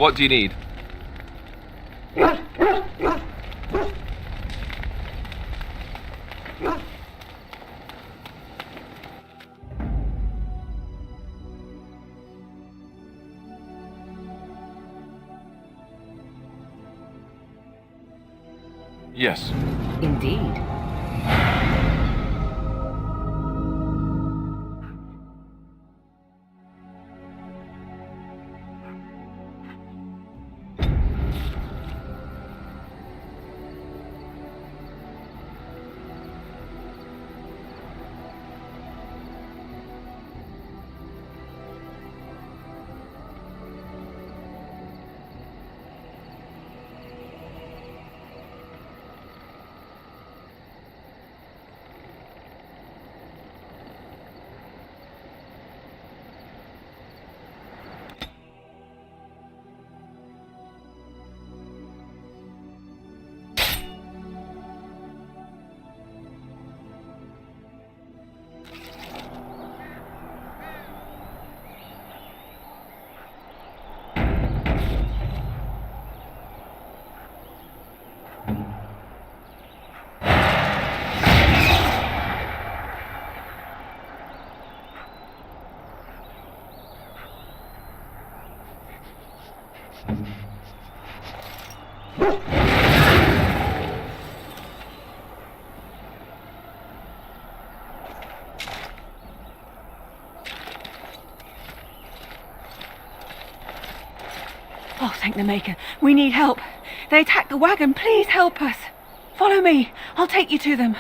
What do you need? Yes. Indeed. Oh, thank the Maker. We need help. They attacked the wagon. Please help us. Follow me. I'll take you to them.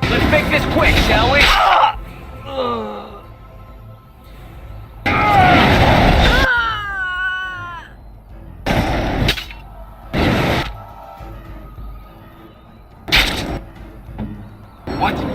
Let's make this quick, shall we? What?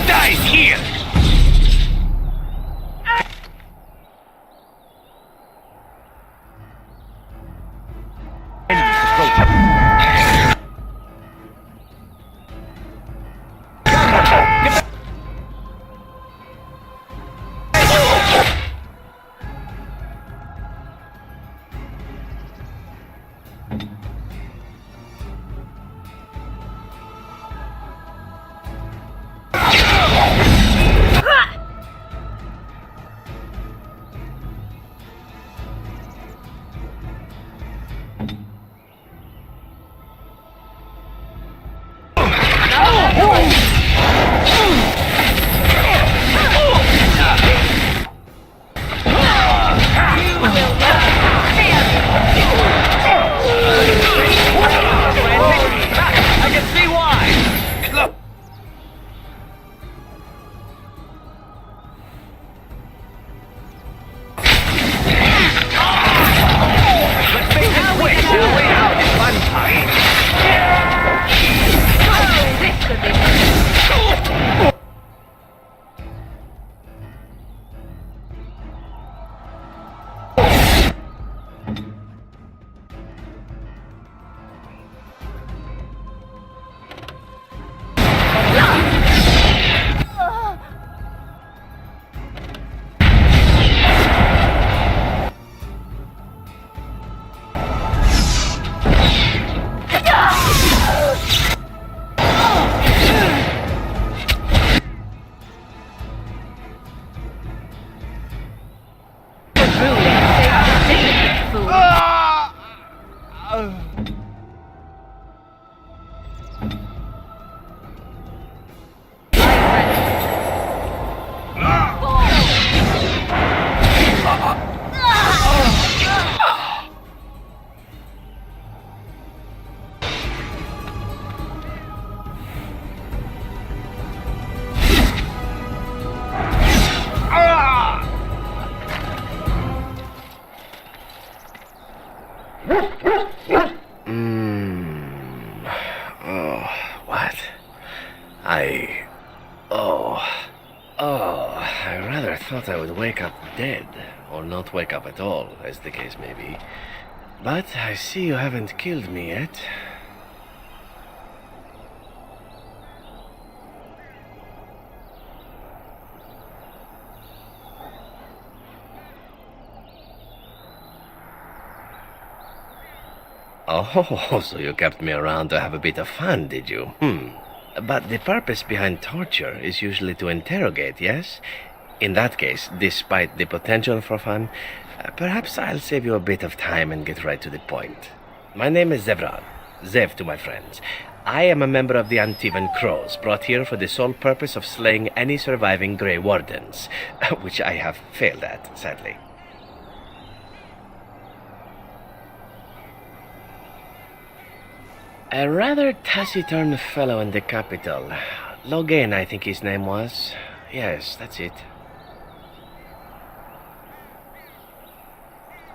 Dies here! Oh, what? I rather thought I would wake up dead, or not wake up at all, as the case may be. But I see you haven't killed me yet. Oh, so you kept me around to have a bit of fun, did you? But the purpose behind torture is usually to interrogate, yes? In that case, despite the potential for fun, perhaps I'll save you a bit of time and get right to the point. My name is Zevran. Zev to my friends. I am a member of the Antivan Crows, brought here for the sole purpose of slaying any surviving Grey Wardens, which I have failed at, sadly. A rather taciturn fellow in the capital. Logain, I think his name was. Yes, that's it.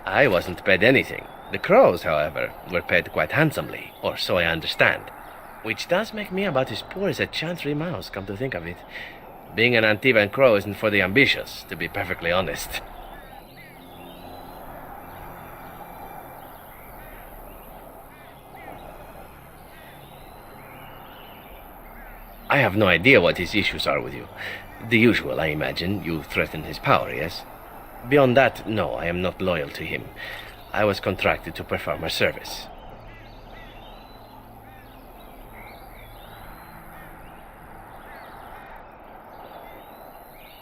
I wasn't paid anything. The Crows, however, were paid quite handsomely, or so I understand. Which does make me about as poor as a Chantry mouse, come to think of it. Being an Antivan Crow isn't for the ambitious, to be perfectly honest. I have no idea what his issues are with you. The usual, I imagine. You threaten his power, yes? Beyond that, no, I am not loyal to him. I was contracted to perform a service.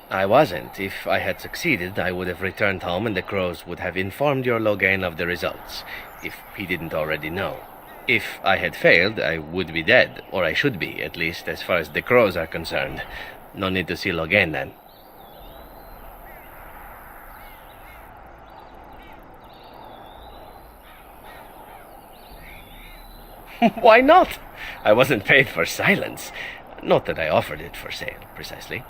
I wasn't. If I had succeeded, I would have returned home and the Crows would have informed your Logain of the results, if he didn't already know. If I had failed, I would be dead, or I should be, at least as far as the Crows are concerned. No need to see Logain then. Why not? I wasn't paid for silence. Not that I offered it for sale, precisely.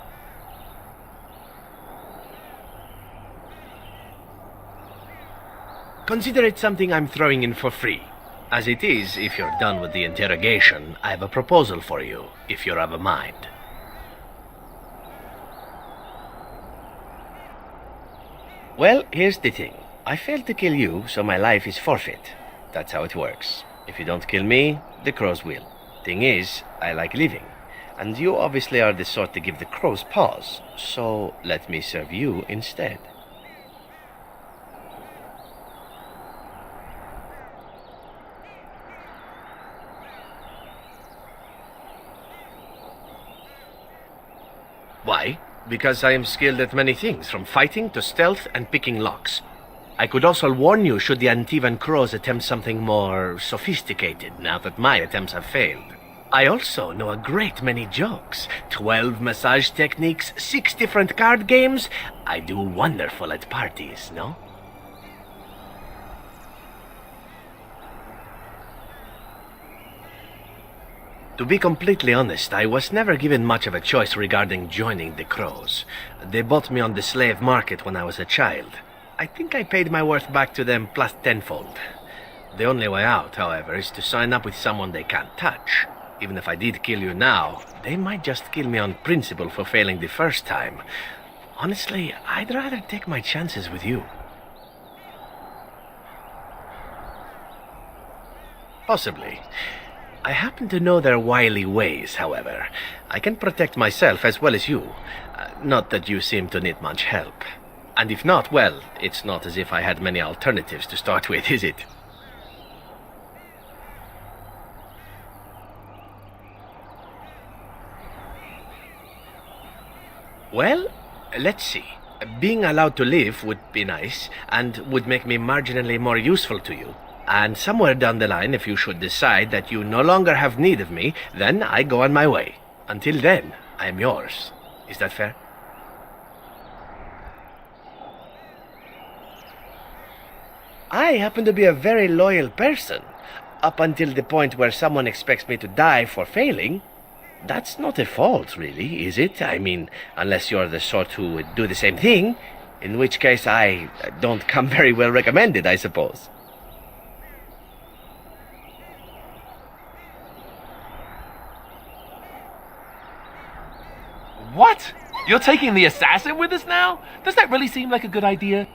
Consider it something I'm throwing in for free. As it is, if you're done with the interrogation, I have a proposal for you, if you're of a mind. Well, here's the thing. I failed to kill you, so my life is forfeit. That's how it works. If you don't kill me, the Crows will. Thing is, I like living. And you obviously are the sort to give the Crows pause, so let me serve you instead. Why? Because I am skilled at many things, from fighting to stealth and picking locks. I could also warn you should the Antivan Crows attempt something more sophisticated, now that my attempts have failed. I also know a great many jokes. 12 massage techniques, 6 different card games. I do wonderful at parties, no? To be completely honest, I was never given much of a choice regarding joining the Crows. They bought me on the slave market when I was a child. I think I paid my worth back to them plus tenfold. The only way out, however, is to sign up with someone they can't touch. Even if I did kill you now, they might just kill me on principle for failing the first time. Honestly, I'd rather take my chances with you. Possibly. I happen to know their wily ways, however. I can protect myself as well as you. Not that you seem to need much help. And if not, well, it's not as if I had many alternatives to start with, is it? Well, let's see. Being allowed to live would be nice, and would make me marginally more useful to you. And somewhere down the line, if you should decide that you no longer have need of me, then I go on my way. Until then, I am yours. Is that fair? I happen to be a very loyal person. Up until the point where someone expects me to die for failing. That's not a fault, really, is it? I mean, unless you're the sort who would do the same thing, in which case I don't come very well recommended, I suppose. What? You're taking the assassin with us now? Does that really seem like a good idea?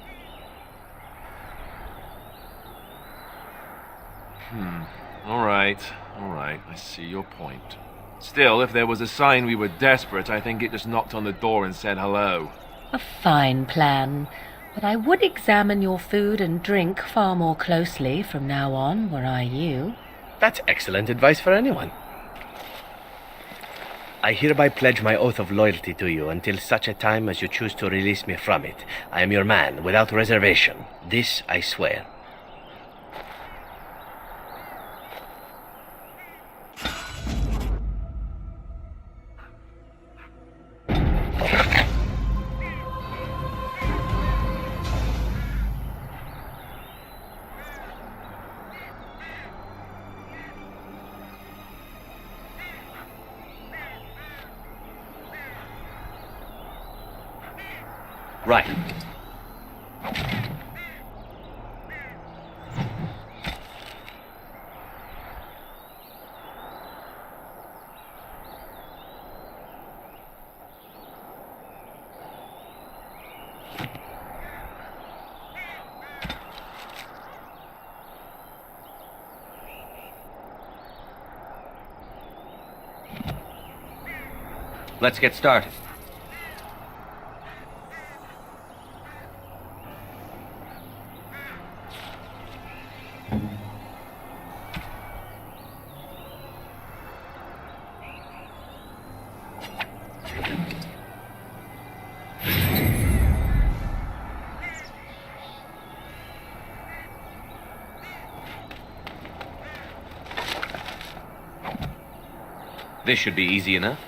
All right. I see your point. Still, if there was a sign we were desperate, I think it just knocked on the door and said hello. A fine plan, but I would examine your food and drink far more closely from now on, were I you. That's excellent advice for anyone. I hereby pledge my oath of loyalty to you until such a time as you choose to release me from it. I am your man, without reservation. This I swear. Right. Let's get started. This should be easy enough.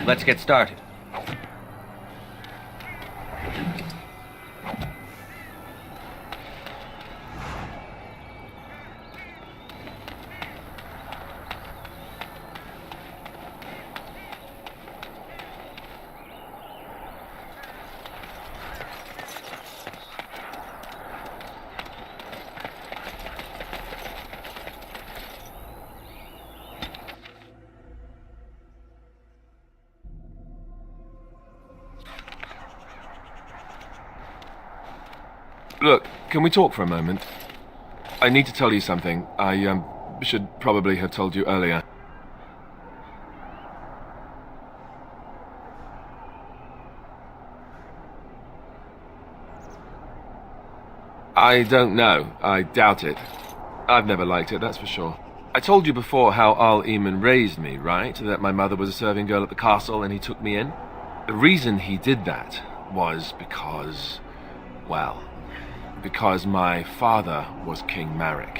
Let's get started. Look, can we talk for a moment? I need to tell you something. I should probably have told you earlier. I don't know. I doubt it. I've never liked it, that's for sure. I told you before how Al Eamon raised me, right? That my mother was a serving girl at the castle and he took me in. The reason he did that was because, well, because my father was King Marek,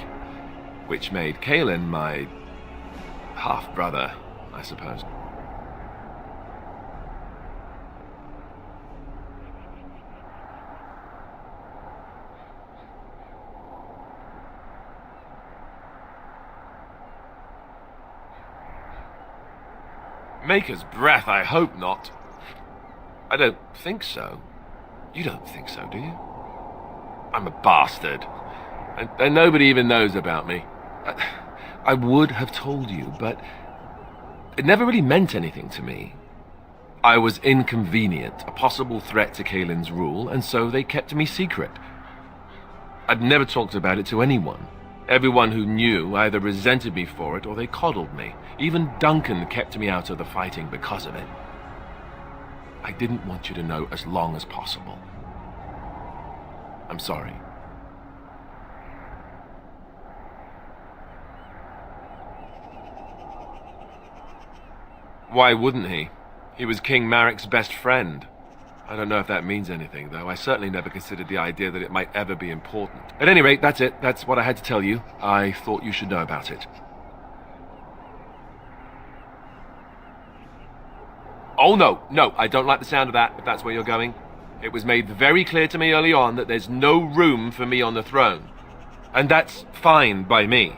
which made Kaelin my half-brother, I suppose. Maker's breath, I hope not. I don't think so. You don't think so, do you? I'm a bastard. And nobody even knows about me. I would have told you, but it never really meant anything to me. I was inconvenient, a possible threat to Kaelin's rule, and so they kept me secret. I'd never talked about it to anyone. Everyone who knew either resented me for it or they coddled me. Even Duncan kept me out of the fighting because of it. I didn't want you to know as long as possible. I'm sorry. Why wouldn't he? He was King Marek's best friend. I don't know if that means anything, though. I certainly never considered the idea that it might ever be important. At any rate, that's it. That's what I had to tell you. I thought you should know about it. Oh, no, I don't like the sound of that, if that's where you're going. It was made very clear to me early on that there's no room for me on the throne. And that's fine by me.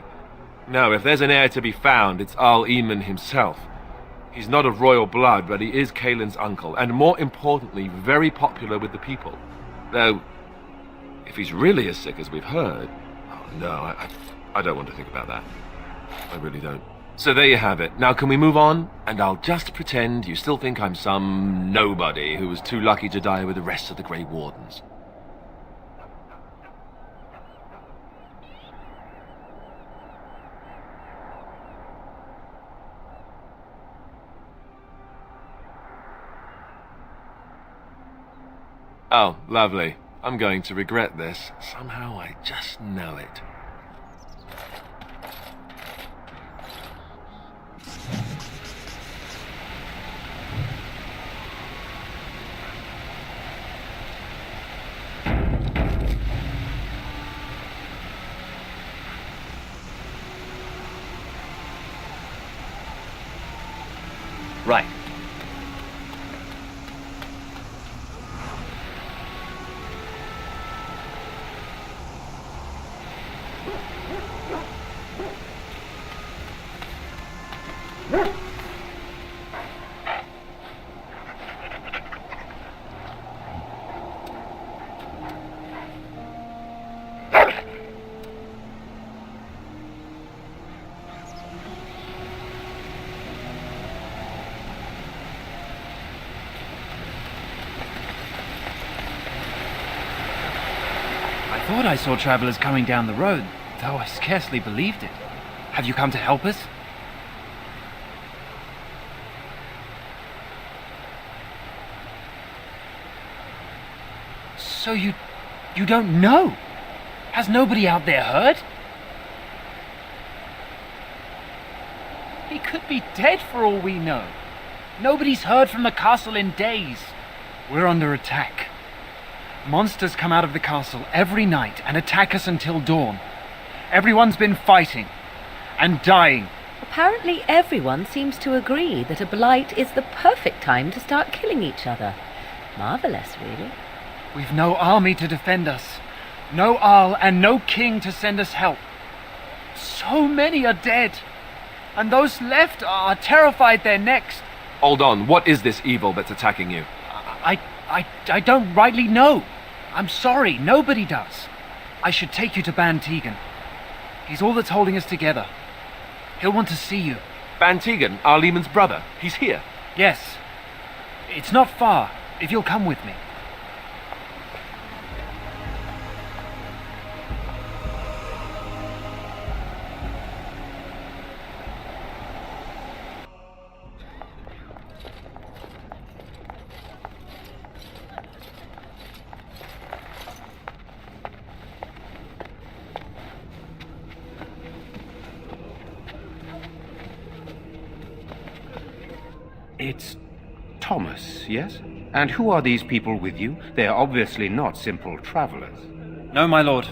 No, if there's an heir to be found, it's Arl Eamon himself. He's not of royal blood, but he is Kaelin's uncle, and more importantly, very popular with the people. Though, if he's really as sick as we've heard... Oh, no, I don't want to think about that. I really don't. So there you have it. Now can we move on? And I'll just pretend you still think I'm some nobody who was too lucky to die with the rest of the Grey Wardens. Oh, lovely. I'm going to regret this. Somehow I just know it. Right. I thought I saw travelers coming down the road, though I scarcely believed it. Have you come to help us? So you don't know? Has nobody out there heard? He could be dead for all we know. Nobody's heard from the castle in days. We're under attack. Monsters come out of the castle every night and attack us until dawn. Everyone's been fighting and dying. Apparently everyone seems to agree that a blight is the perfect time to start killing each other. Marvelous, really. We've no army to defend us, no Arl and no king to send us help. So many are dead, and those left are terrified they're next. Hold on, what is this evil that's attacking you? I don't rightly know. I'm sorry, nobody does. I should take you to Ban Tegan. He's all that's holding us together. He'll want to see you. Ban Tegan, Arl Eamon's brother. He's here. Yes. It's not far, if you'll come with me. It's Thomas, yes? And who are these people with you? They are obviously not simple travelers. No, my lord.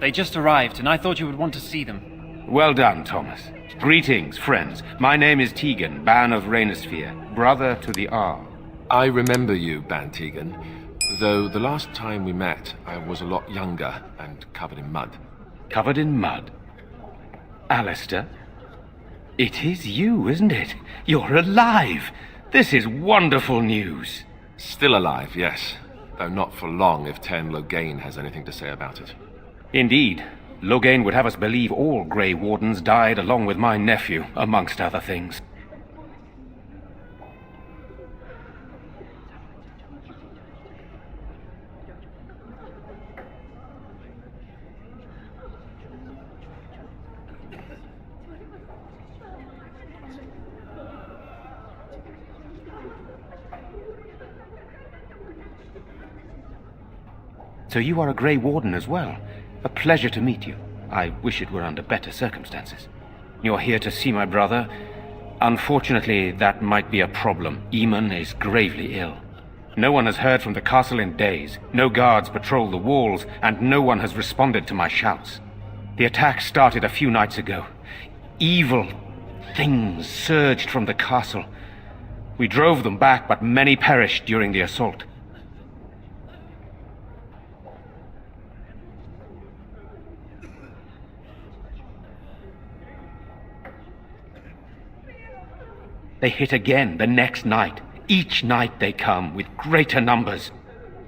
They just arrived, and I thought you would want to see them. Well done, Thomas. Greetings, friends. My name is Tegan, Ban of Reynisphere, brother to the Arl. I remember you, Ban Tegan, though the last time we met, I was a lot younger and covered in mud. Covered in mud? Alistair? It is you, isn't it? You're alive! This is wonderful news. Still alive, yes. Though not for long if Ten Loghain has anything to say about it. Indeed. Loghain would have us believe all Grey Wardens died along with my nephew, amongst other things. So you are a Grey Warden as well. A pleasure to meet you. I wish it were under better circumstances. You're here to see my brother. Unfortunately, that might be a problem. Eamon is gravely ill. No one has heard from the castle in days. No guards patrol the walls, and no one has responded to my shouts. The attack started a few nights ago. Evil things surged from the castle. We drove them back, but many perished during the assault. They hit again the next night. Each night they come, with greater numbers.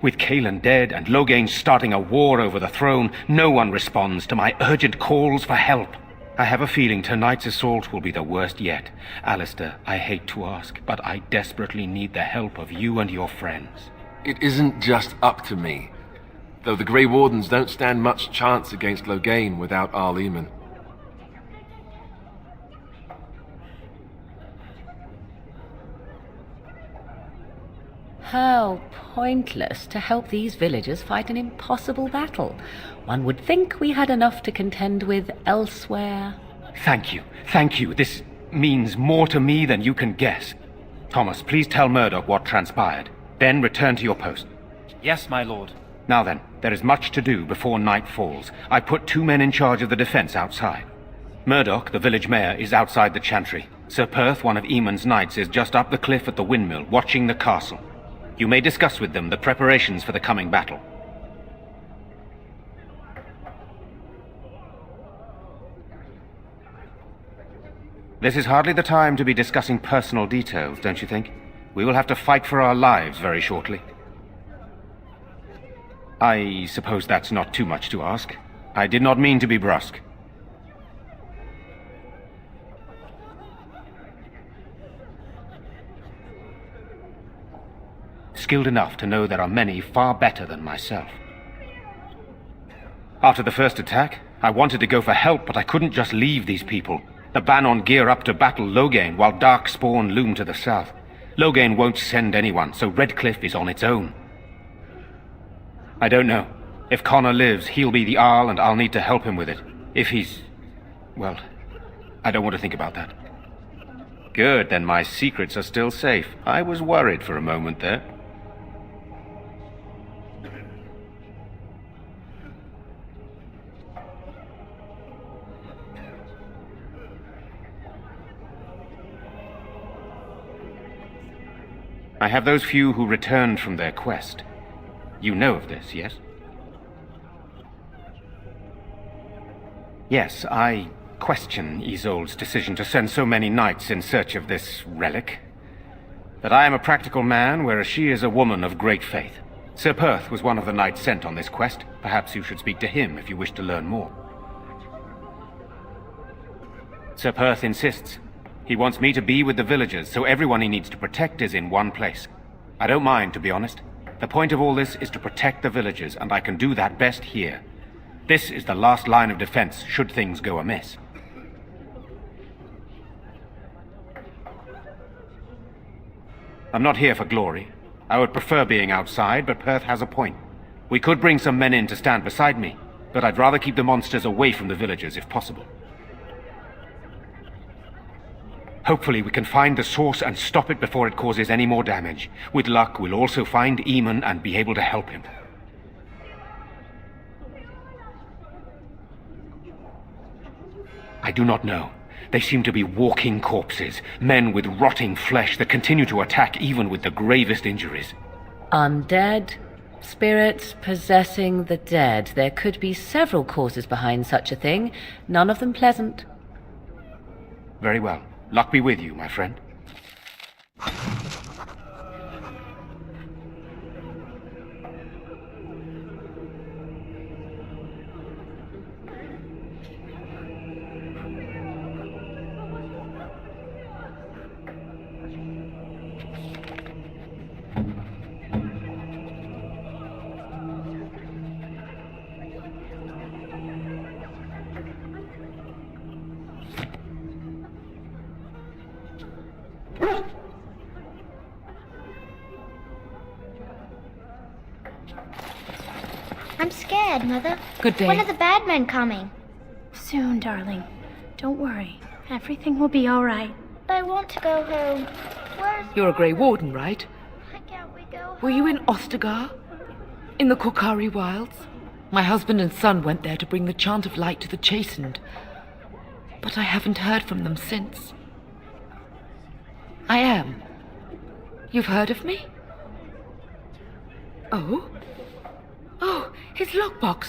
With Cailan dead and Loghain starting a war over the throne, no one responds to my urgent calls for help. I have a feeling tonight's assault will be the worst yet. Alistair, I hate to ask, but I desperately need the help of you and your friends. It isn't just up to me. Though the Grey Wardens don't stand much chance against Loghain without Arl Eamon. How pointless to help these villagers fight an impossible battle. One would think we had enough to contend with elsewhere. Thank you. Thank you. This means more to me than you can guess. Thomas, please tell Murdoch what transpired. Then return to your post. Yes, my lord. Now then, there is much to do before night falls. I put 2 men in charge of the defense outside. Murdoch, the village mayor, is outside the chantry. Sir Perth, one of Eamon's knights, is just up the cliff at the windmill, watching the castle. You may discuss with them the preparations for the coming battle. This is hardly the time to be discussing personal details, don't you think? We will have to fight for our lives very shortly. I suppose that's not too much to ask. I did not mean to be brusque. Skilled enough to know there are many far better than myself. After the first attack, I wanted to go for help, but I couldn't just leave these people. The Bannon gear up to battle Loghain, while Darkspawn loom to the south. Loghain won't send anyone, so Redcliffe is on its own. I don't know. If Connor lives, he'll be the Arl, and I'll need to help him with it. If he's... well, I don't want to think about that. Good, then my secrets are still safe. I was worried for a moment there. I have those few who returned from their quest. You know of this, yes? Yes, I question Isolde's decision to send so many knights in search of this relic. But I am a practical man, whereas she is a woman of great faith. Sir Perth was one of the knights sent on this quest. Perhaps you should speak to him if you wish to learn more. Sir Perth insists. He wants me to be with the villagers, so everyone he needs to protect is in one place. I don't mind, to be honest. The point of all this is to protect the villagers, and I can do that best here. This is the last line of defense, should things go amiss. I'm not here for glory. I would prefer being outside, but Perth has a point. We could bring some men in to stand beside me, but I'd rather keep the monsters away from the villagers if possible. Hopefully we can find the source and stop it before it causes any more damage. With luck, we'll also find Eamon and be able to help him. I do not know. They seem to be walking corpses, men with rotting flesh that continue to attack even with the gravest injuries. Undead, spirits possessing the dead. There could be several causes behind such a thing, none of them pleasant. Very well. Luck be with you, my friend. I'm scared, Mother. Good day. When are the bad men coming? Soon, darling. Don't worry. Everything will be all right. I want to go home. Where's You're a Grey Warden, right? Why can't we go home? Were you in Ostagar? In the Korkari Wilds? My husband and son went there to bring the chant of light to the chastened. But I haven't heard from them since. I am. You've heard of me? Oh? Oh, his lockbox.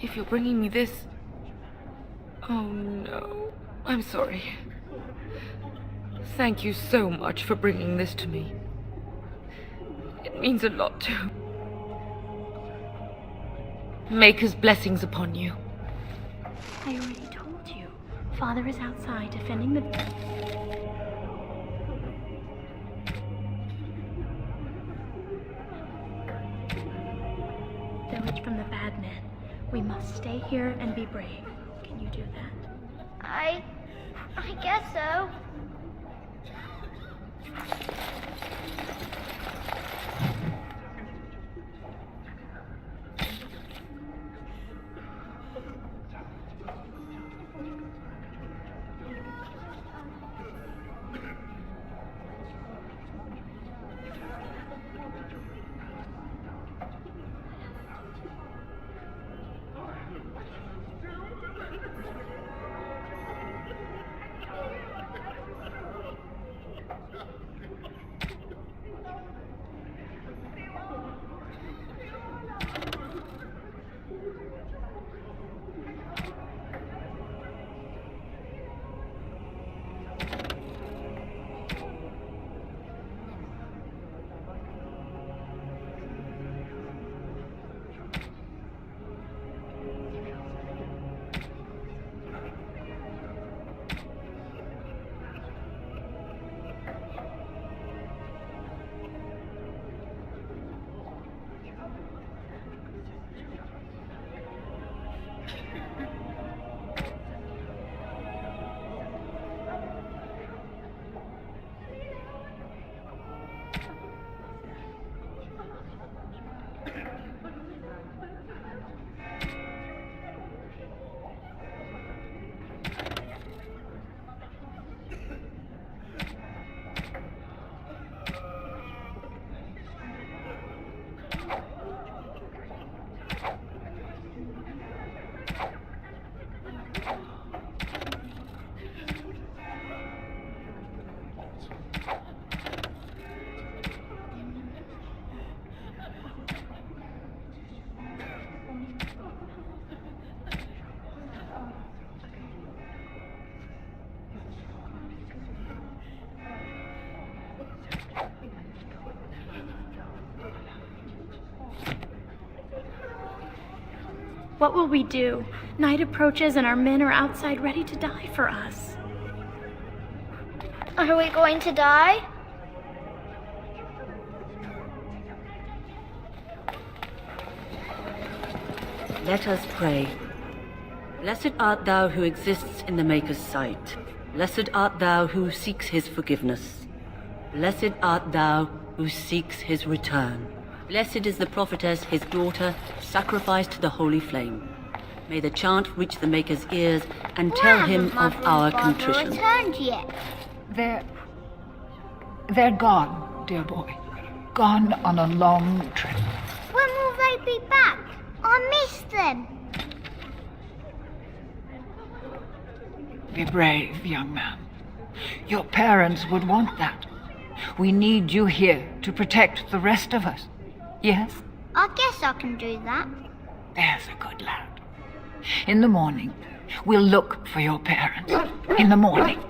If you're bringing me this... Oh, no. I'm sorry. Thank you so much for bringing this to me. It means a lot to... Maker's blessings upon you. I already told you. Father is outside defending the... village from the bad men. We must stay here and be brave. Can you do that? I guess so. What will we do? Night approaches and our men are outside ready to die for us. Are we going to die? Let us pray. Blessed art thou who exists in the Maker's sight. Blessed art thou who seeks his forgiveness. Blessed art thou who seeks his return. Blessed is the prophetess, his daughter, sacrificed to the holy flame. May the chant reach the Maker's ears and tell him of our contrition. Returned yet? They're gone, dear boy. Gone on a long trip. When will they be back? I miss them. Be brave, young man. Your parents would want that. We need you here to protect the rest of us. Yes? I guess I can do that. There's a good lad. In the morning, we'll look for your parents. In the morning.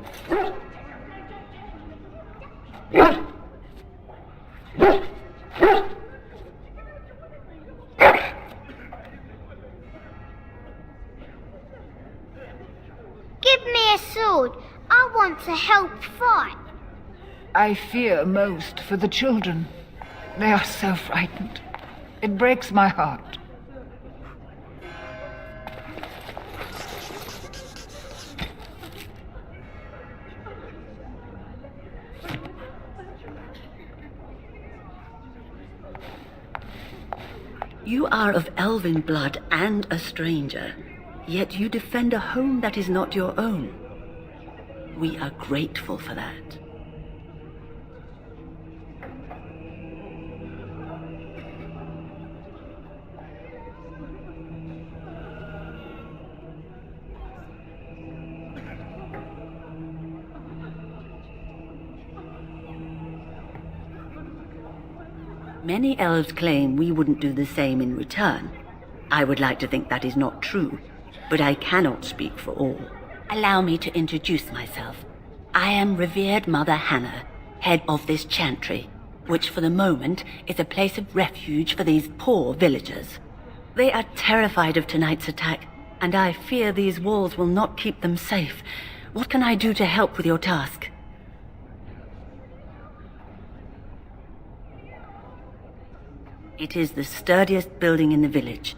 Give me a sword. I want to help fight. I fear most for the children. They are so frightened. It breaks my heart. You are of elven blood and a stranger, yet you defend a home that is not your own. We are grateful for that. Many elves claim we wouldn't do the same in return. I would like to think that is not true, but I cannot speak for all. Allow me to introduce myself. I am revered Mother Hannah, head of this chantry, which for the moment is a place of refuge for these poor villagers. They are terrified of tonight's attack, and I fear these walls will not keep them safe. What can I do to help with your task? It is the sturdiest building in the village.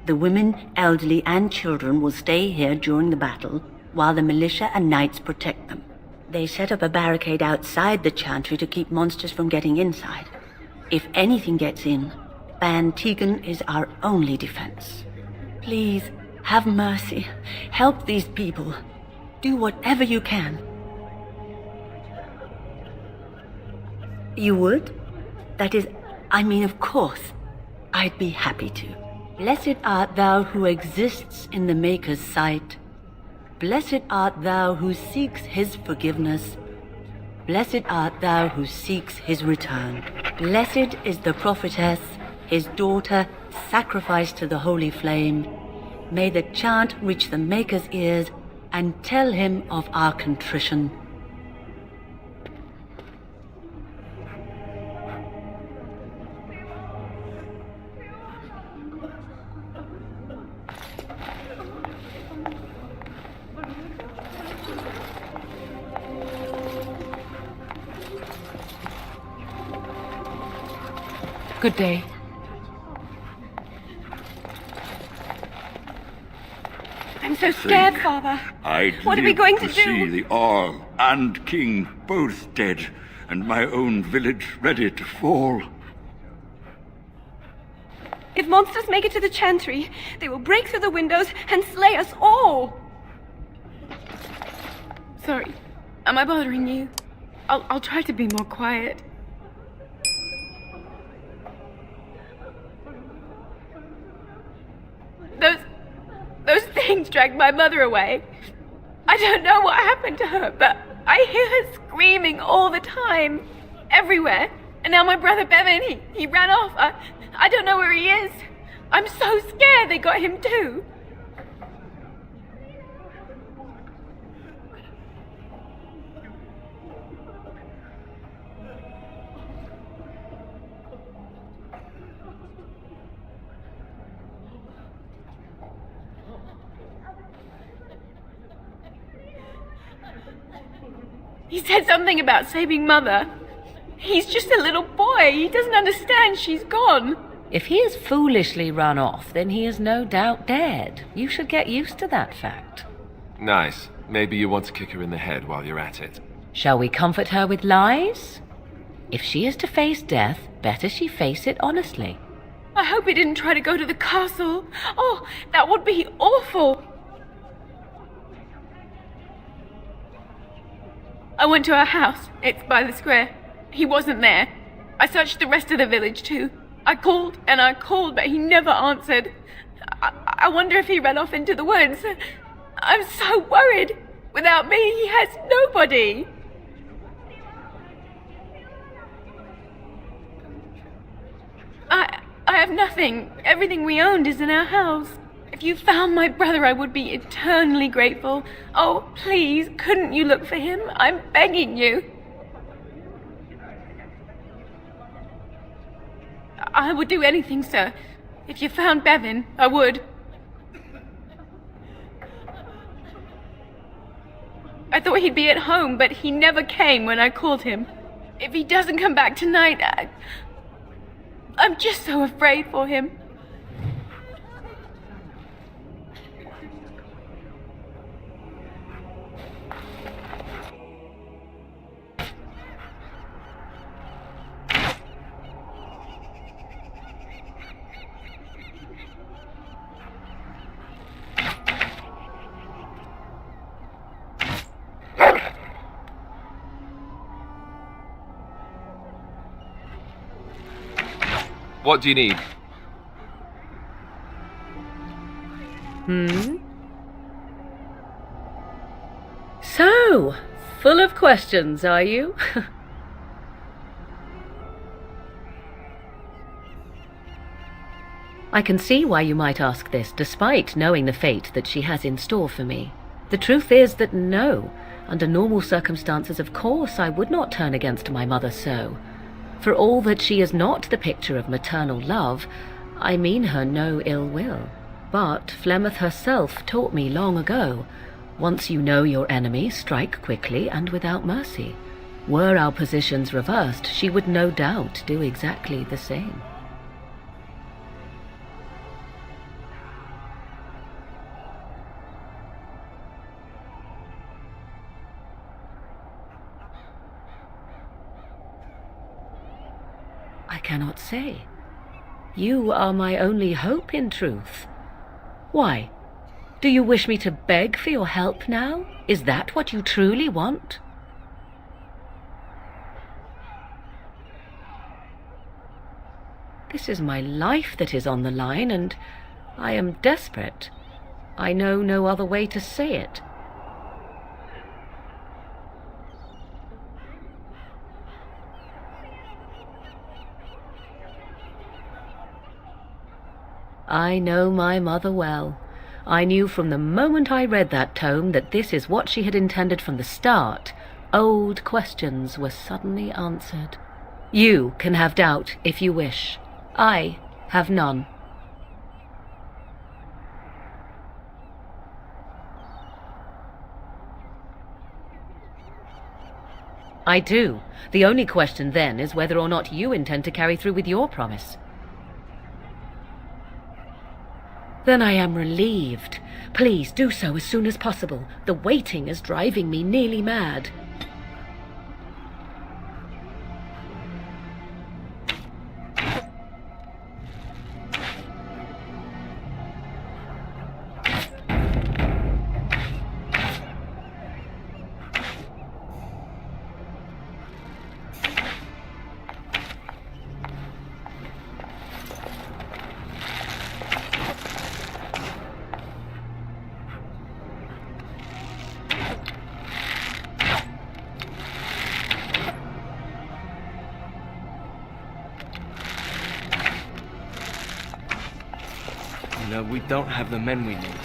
The women, elderly, and children will stay here during the battle, while the militia and knights protect them. They set up a barricade outside the chantry to keep monsters from getting inside. If anything gets in, Ban Tegan is our only defense. Please, have mercy. Help these people. Do whatever you can. You would? That is, of course. I'd be happy to. Blessed art thou who exists in the Maker's sight. Blessed art thou who seeks his forgiveness. Blessed art thou who seeks his return. Blessed is the prophetess, his daughter, sacrificed to the holy flame. May the chant reach the Maker's ears and tell him of our contrition. Good day. I'm so scared, Father. What are we going to do? See the Arl and King both dead, and my own village ready to fall. If monsters make it to the chantry, they will break through the windows and slay us all. Sorry, am I bothering you? I'll try to be more quiet. Those things dragged my mother away. I don't know what happened to her, but I hear her screaming all the time, everywhere. And now my brother Bevan, he ran off. I don't know where he is. I'm so scared they got him too. He said something about saving Mother. He's just a little boy. He doesn't understand she's gone. If he has foolishly run off, then he is no doubt dead. You should get used to that fact. Nice. Maybe you want to kick her in the head while you're at it. Shall we comfort her with lies? If she is to face death, better she face it honestly. I hope he didn't try to go to the castle. Oh, that would be awful. I went to our house. It's by the square. He wasn't there. I searched the rest of the village too. I called and I called, but he never answered. I wonder if he ran off into the woods. I'm so worried. Without me, he has nobody. I have nothing. Everything we owned is in our house. If you found my brother, I would be eternally grateful. Oh, please, couldn't you look for him? I'm begging you. I would do anything, sir. If you found Bevan, I would. I thought he'd be at home, but he never came when I called him. If he doesn't come back tonight, I'm just so afraid for him. What do you need? So, full of questions, are you? I can see why you might ask this, despite knowing the fate that she has in store for me. The truth is that no, under normal circumstances, of course, I would not turn against my mother so. For all that she is not the picture of maternal love, I mean her no ill will. But Flemeth herself taught me long ago, once you know your enemy, strike quickly and without mercy. Were our positions reversed, she would no doubt do exactly the same. I cannot say. You are my only hope, in truth. Why? Do you wish me to beg for your help now? Is that what you truly want? This is my life that is on the line, and I am desperate. I know no other way to say it. I know my mother well. I knew from the moment I read that tome that this is what she had intended from the start. Old questions were suddenly answered. You can have doubt if you wish. I have none. I do. The only question then is whether or not you intend to carry through with your promise. Then I am relieved. Please do so as soon as possible. The waiting is driving me nearly mad. We don't have the men we need.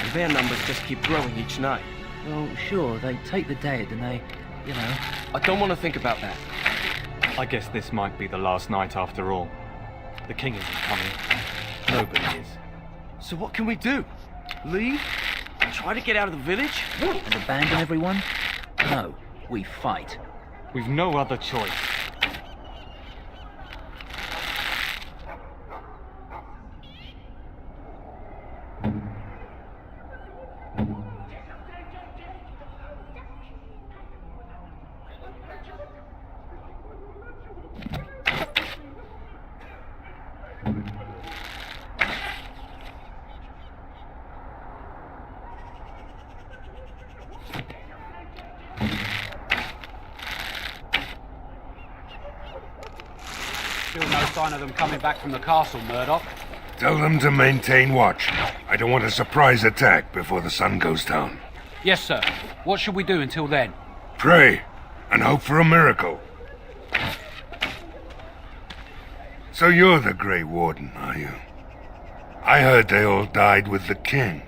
And their numbers just keep growing each night. Well, sure, they take the dead and they, I don't want to think about that. I guess this might be the last night after all. The king isn't coming. Nobody is. So what can we do? Leave? Try to get out of the village? And abandon everyone? No, we fight. We've no other choice. Still no sign of them coming back from the castle, Murdoch. Tell them to maintain watch. I don't want a surprise attack before the sun goes down. Yes, sir. What should we do until then? Pray, and hope for a miracle. So you're the Grey Warden, are you? I heard they all died with the king.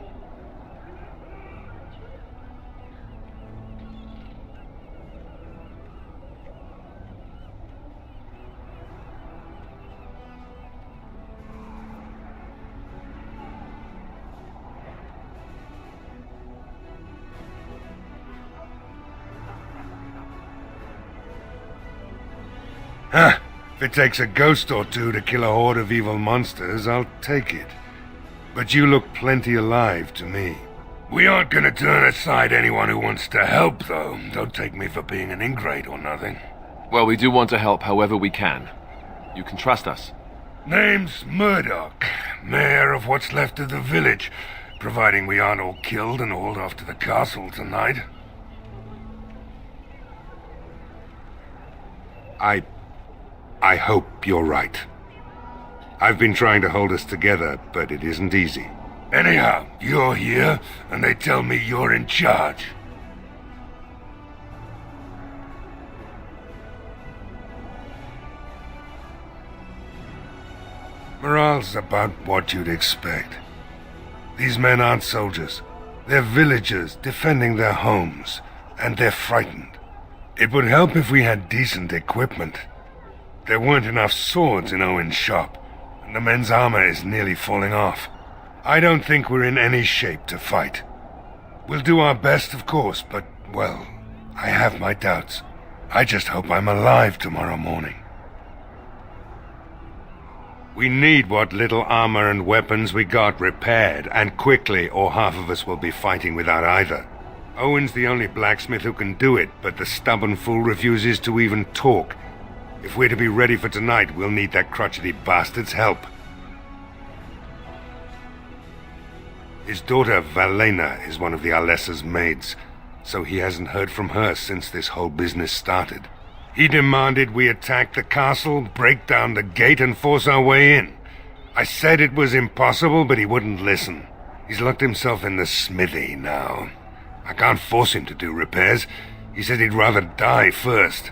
Huh. If it takes a ghost or two to kill a horde of evil monsters, I'll take it. But you look plenty alive to me. We aren't gonna turn aside anyone who wants to help, though. Don't take me for being an ingrate or nothing. Well, we do want to help however we can. You can trust us. Name's Murdoch, mayor of what's left of the village, providing we aren't all killed and hauled off to the castle tonight. I hope you're right. I've been trying to hold us together, but it isn't easy. Anyhow, you're here, and they tell me you're in charge. Morale's about what you'd expect. These men aren't soldiers. They're villagers defending their homes, and they're frightened. It would help if we had decent equipment. There weren't enough swords in Owen's shop, and the men's armor is nearly falling off. I don't think we're in any shape to fight. We'll do our best, of course, but, well, I have my doubts. I just hope I'm alive tomorrow morning. We need what little armor and weapons we got repaired, and quickly, or half of us will be fighting without either. Owen's the only blacksmith who can do it, but the stubborn fool refuses to even talk. If we're to be ready for tonight, we'll need that crotchety bastard's help. His daughter, Valena, is one of the Alessa's maids, so he hasn't heard from her since this whole business started. He demanded we attack the castle, break down the gate, and force our way in. I said it was impossible, but he wouldn't listen. He's locked himself in the smithy now. I can't force him to do repairs. He said he'd rather die first.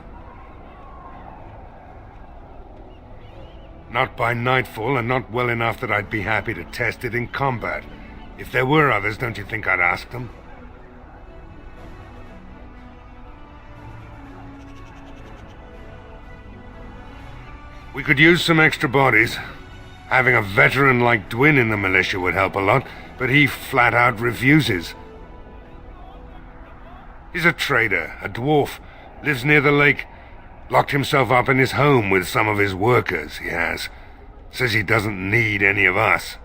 Not by nightfall, and not well enough that I'd be happy to test it in combat. If there were others, don't you think I'd ask them? We could use some extra bodies. Having a veteran like Dwyn in the militia would help a lot, but he flat out refuses. He's a trader, a dwarf, lives near the lake, locked himself up in his home with some of his workers, he has. Says he doesn't need any of us.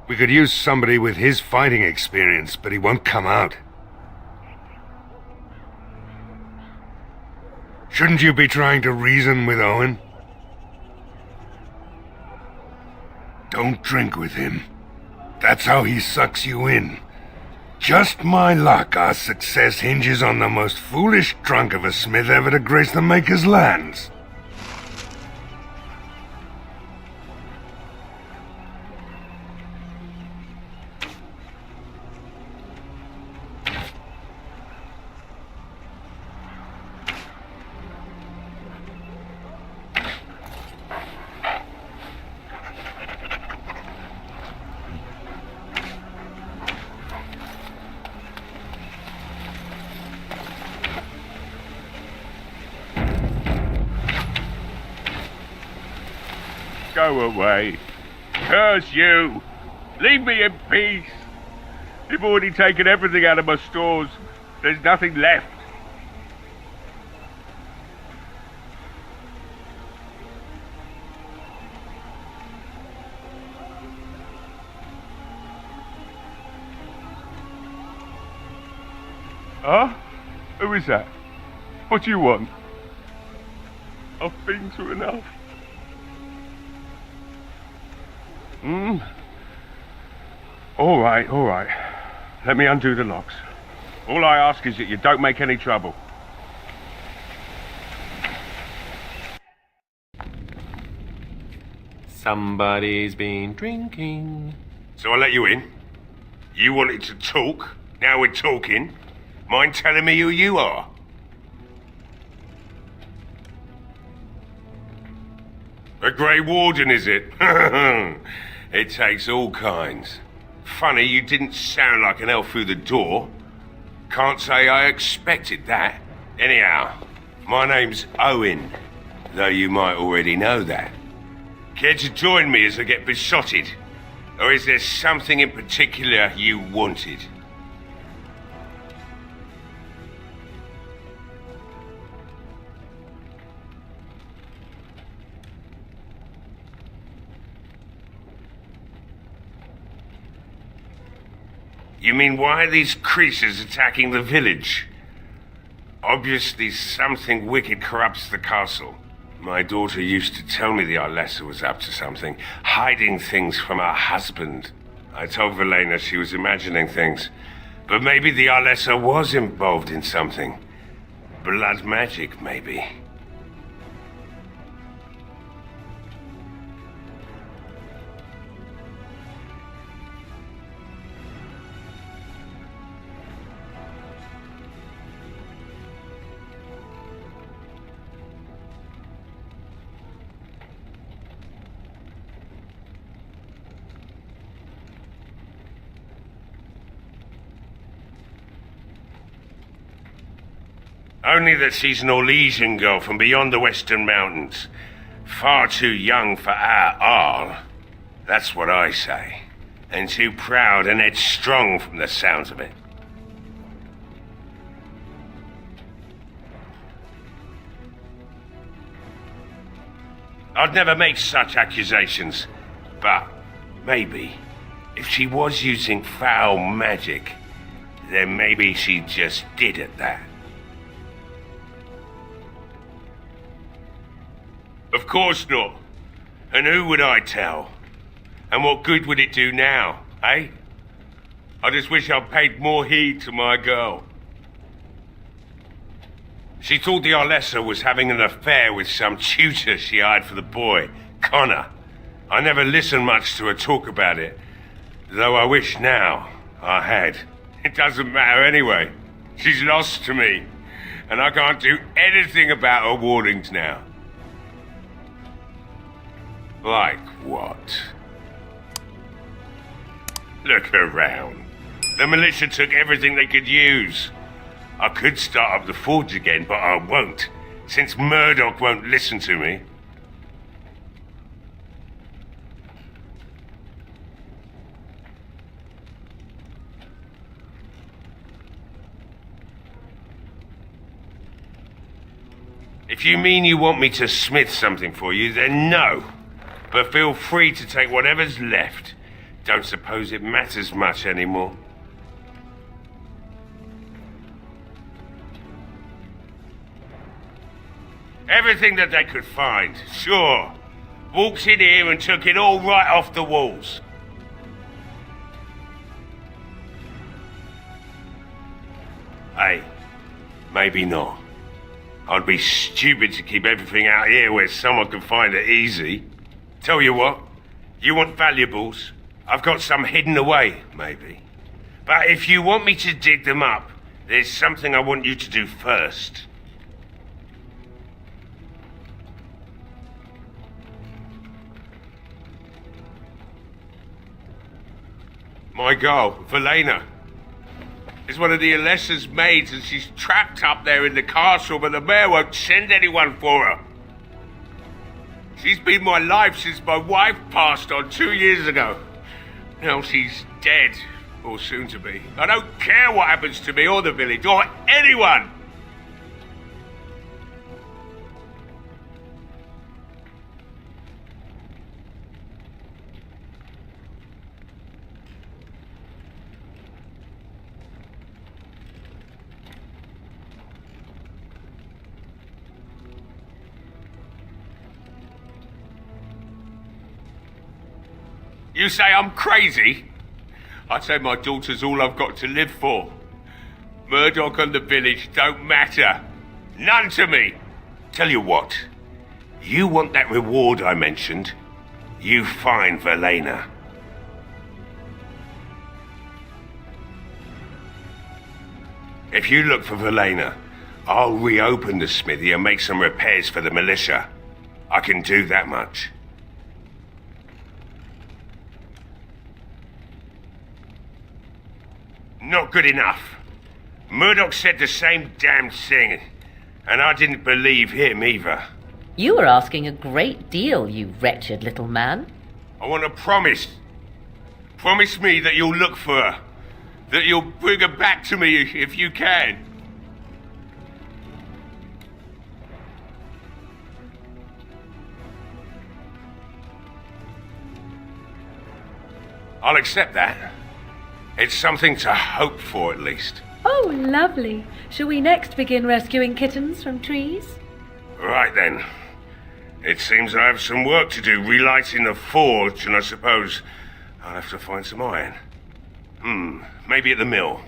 We could use somebody with his fighting experience, but he won't come out. Shouldn't you be trying to reason with Owen? Don't drink with him. That's how he sucks you in. Just my luck, our success hinges on the most foolish drunk of a smith ever to grace the Maker's lands. Go away. Curse you! Leave me in peace! You've already taken everything out of my stores. There's nothing left. Huh? Who is that? What do you want? I've been through enough. All right. Let me undo the locks. All I ask is that you don't make any trouble. Somebody's been drinking. So I let you in. You wanted to talk. Now we're talking. Mind telling me who you are? A Grey Warden, is it? It takes all kinds. Funny you didn't sound like an elf through the door. Can't say I expected that. Anyhow, my name's Owen, though you might already know that. Care to join me as I get besotted? Or is there something in particular you wanted? You mean, why are these creatures attacking the village? Obviously something wicked corrupts the castle. My daughter used to tell me the Alessa was up to something, hiding things from her husband. I told Valena she was imagining things, but maybe the Alessa was involved in something. Blood magic, maybe. Only that she's an Orlesian girl from beyond the Western Mountains. Far too young for our Arl. That's what I say. And too proud and headstrong from the sounds of it. I'd never make such accusations, but maybe, if she was using foul magic, then maybe she just did at that. Of course not. And who would I tell? And what good would it do now, eh? I just wish I'd paid more heed to my girl. She thought the Arlessa was having an affair with some tutor she hired for the boy, Connor. I never listened much to her talk about it, though I wish now I had. It doesn't matter anyway. She's lost to me, and I can't do anything about her warnings now. Like what? Look around. The militia took everything they could use. I could start up the forge again, but I won't, since Murdoch won't listen to me. If you mean you want me to smith something for you, then no. But feel free to take whatever's left. Don't suppose it matters much anymore. Everything that they could find, sure. Walked in here and took it all right off the walls. Hey, maybe not. I'd be stupid to keep everything out here where someone can find it easy. Tell you what, you want valuables? I've got some hidden away, maybe. But if you want me to dig them up, there's something I want you to do first. My girl, Velena, is one of the Alessa's maids, and she's trapped up there in the castle, but the mayor won't send anyone for her. She's been my life since my wife passed on 2 years ago. Now she's dead, or soon to be. I don't care what happens to me or the village, or anyone! You say I'm crazy? I'd say my daughter's all I've got to live for. Murdoch and the village don't matter. None to me. Tell you what, you want that reward I mentioned? You find Velena. If you look for Velena, I'll reopen the smithy and make some repairs for the militia. I can do that much. Not good enough. Murdoch said the same damn thing, and I didn't believe him either. You are asking a great deal, you wretched little man. I want a promise. Promise me that you'll look for her. That you'll bring her back to me if you can. I'll accept that. It's something to hope for, at least. Oh, lovely. Shall we next begin rescuing kittens from trees? Right then. It seems I have some work to do relighting the forge, and I suppose I'll have to find some iron. Maybe at the mill.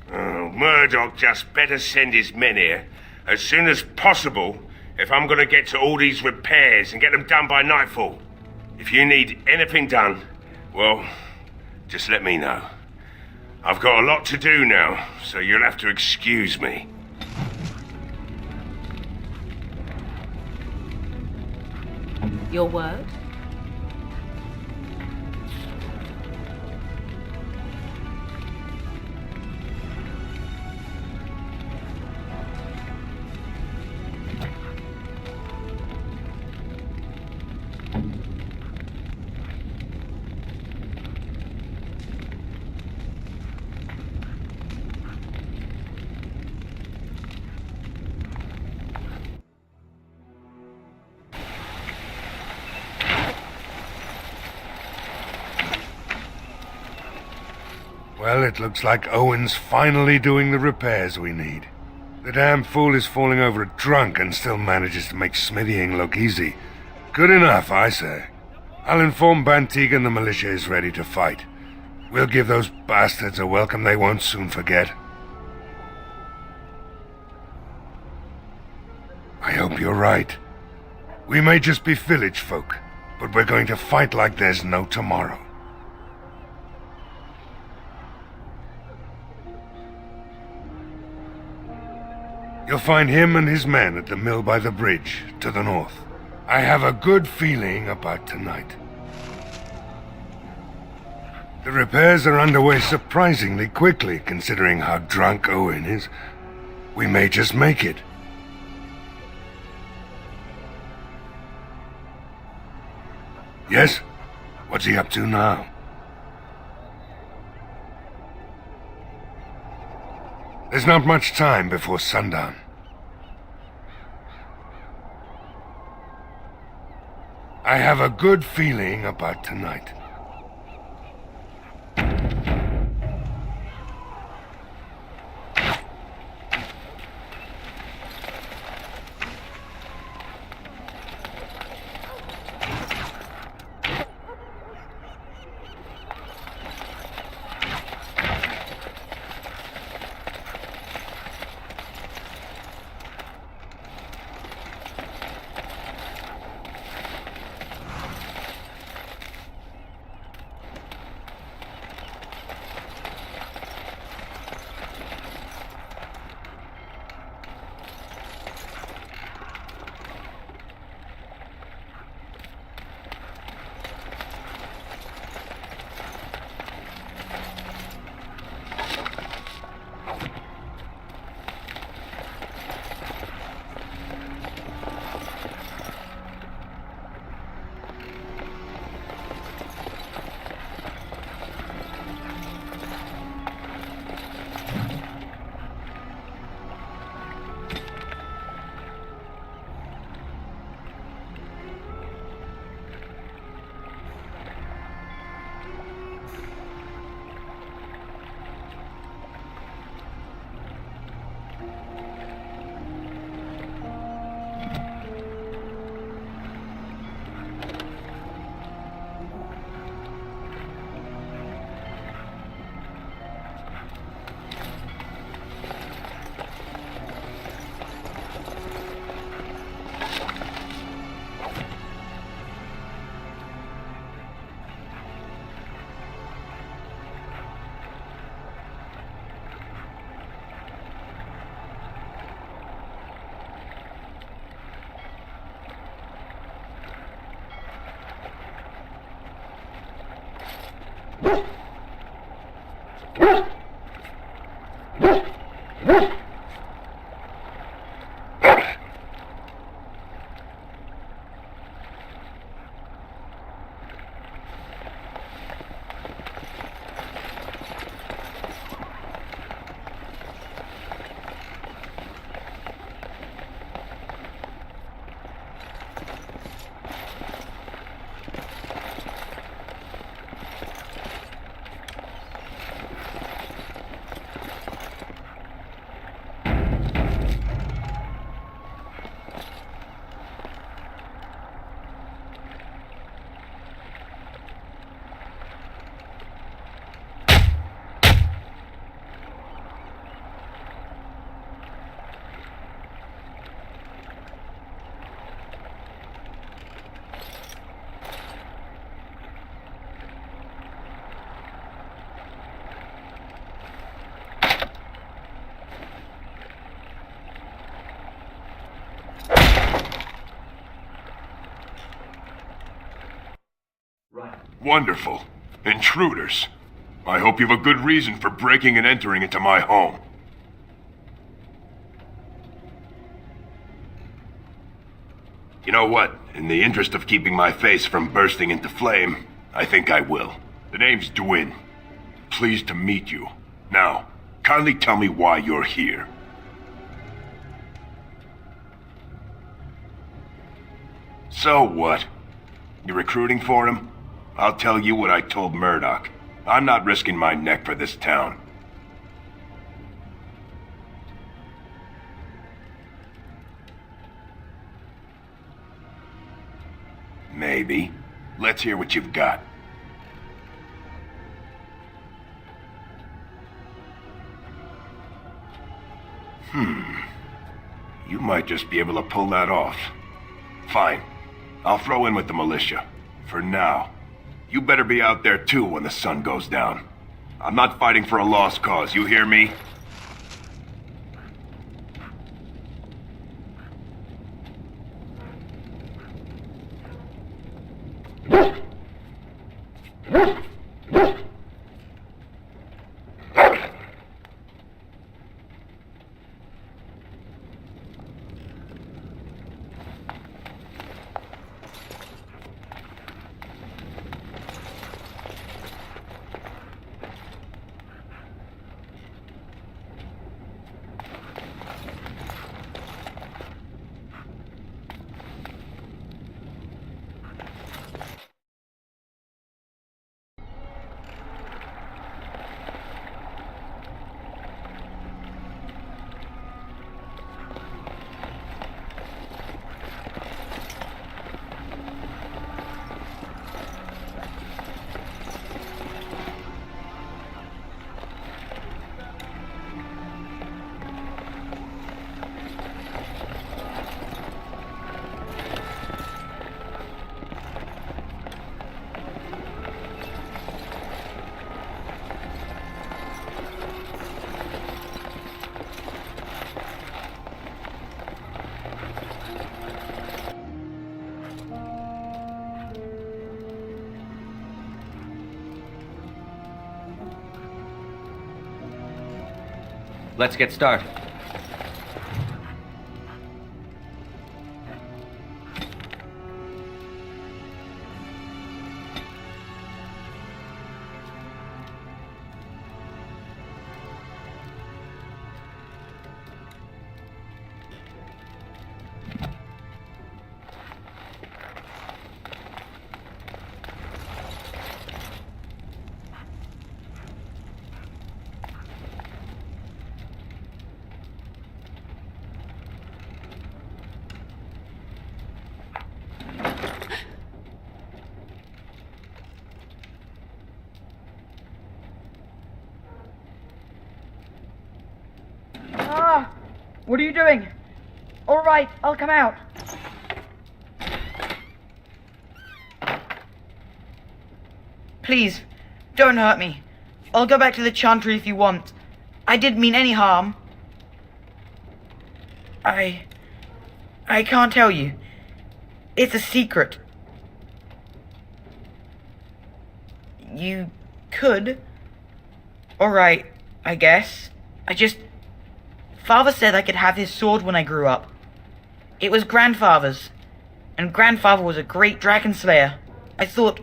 Murdoch just better send his men here as soon as possible if I'm going to get to all these repairs and get them done by nightfall. If you need anything done, well, just let me know. I've got a lot to do now, so you'll have to excuse me. Your word? Well, it looks like Owen's finally doing the repairs we need. The damn fool is falling over drunk and still manages to make smithying look easy. Good enough, I say. I'll inform Bantigan the militia is ready to fight. We'll give those bastards a welcome they won't soon forget. I hope you're right. We may just be village folk, but we're going to fight like there's no tomorrow. You'll find him and his men at the mill by the bridge, to the north. I have a good feeling about tonight. The repairs are underway surprisingly quickly, considering how drunk Owen is. We may just make it. Yes? What's he up to now? There's not much time before sundown. I have a good feeling about tonight. Wonderful. Intruders. I hope you have a good reason for breaking and entering into my home. You know what? In the interest of keeping my face from bursting into flame, I think I will. The name's Dwyn. Pleased to meet you. Now, kindly tell me why you're here. So what? You're recruiting for him? I'll tell you what I told Murdoch. I'm not risking my neck for this town. Maybe. Let's hear what you've got. You might just be able to pull that off. Fine. I'll throw in with the militia. For now. You better be out there too when the sun goes down. I'm not fighting for a lost cause, you hear me? Let's get started. What are you doing? All right, I'll come out. Please, don't hurt me. I'll go back to the Chantry if you want. I didn't mean any harm. I can't tell you. It's a secret. You could. All right, I guess. Father said I could have his sword when I grew up. It was Grandfather's, and Grandfather was a great dragon slayer. I thought,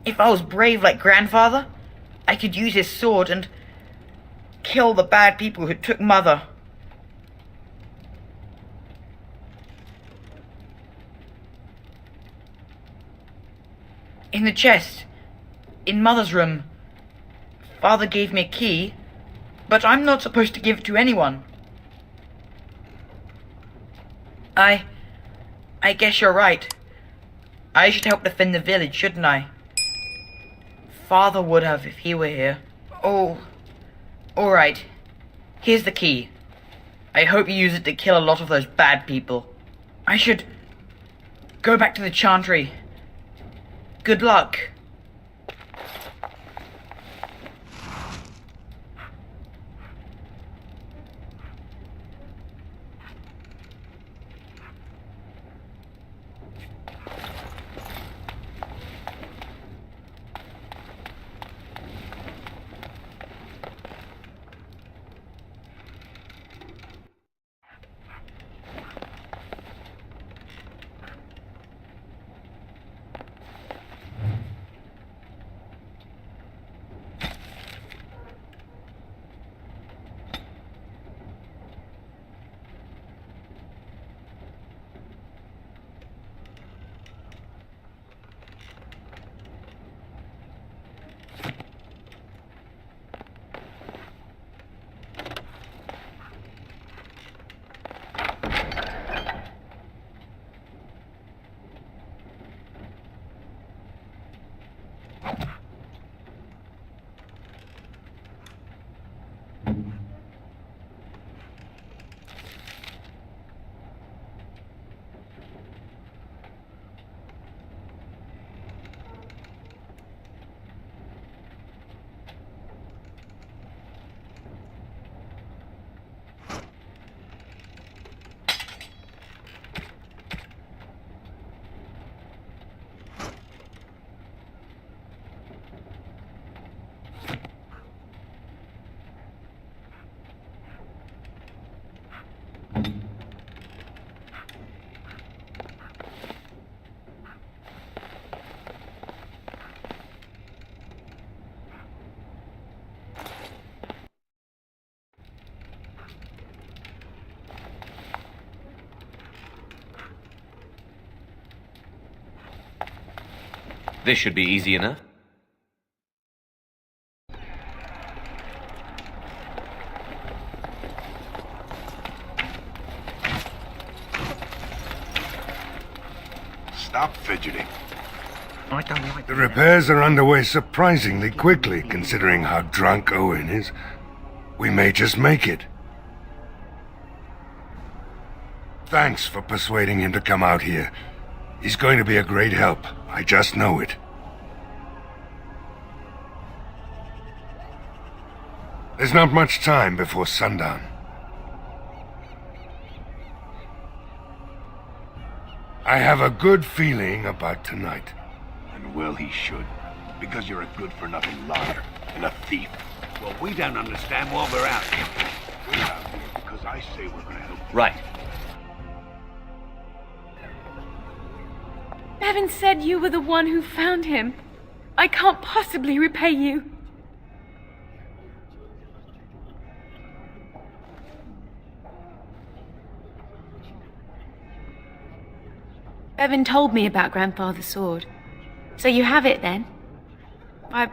if I was brave like Grandfather, I could use his sword and kill the bad people who took Mother. In the chest, in Mother's room, Father gave me a key, but I'm not supposed to give it to anyone. I guess you're right. I should help defend the village, shouldn't I? Father would have if he were here. Oh, alright. Here's the key. I hope you use it to kill a lot of those bad people. I should go back to the Chantry. Good luck. This should be easy enough. Stop fidgeting. I don't like the repairs are underway surprisingly quickly, considering how drunk Owen is. We may just make it. Thanks for persuading him to come out here. He's going to be a great help. I just know it. There's not much time before sundown. I have a good feeling about tonight. And well he should. Because you're a good-for-nothing liar and a thief. Well, we don't understand why we're out here. We're out here because I say we're gonna help. Right. Bevan said you were the one who found him. I can't possibly repay you. Bevan told me about Grandfather's sword. So you have it then? I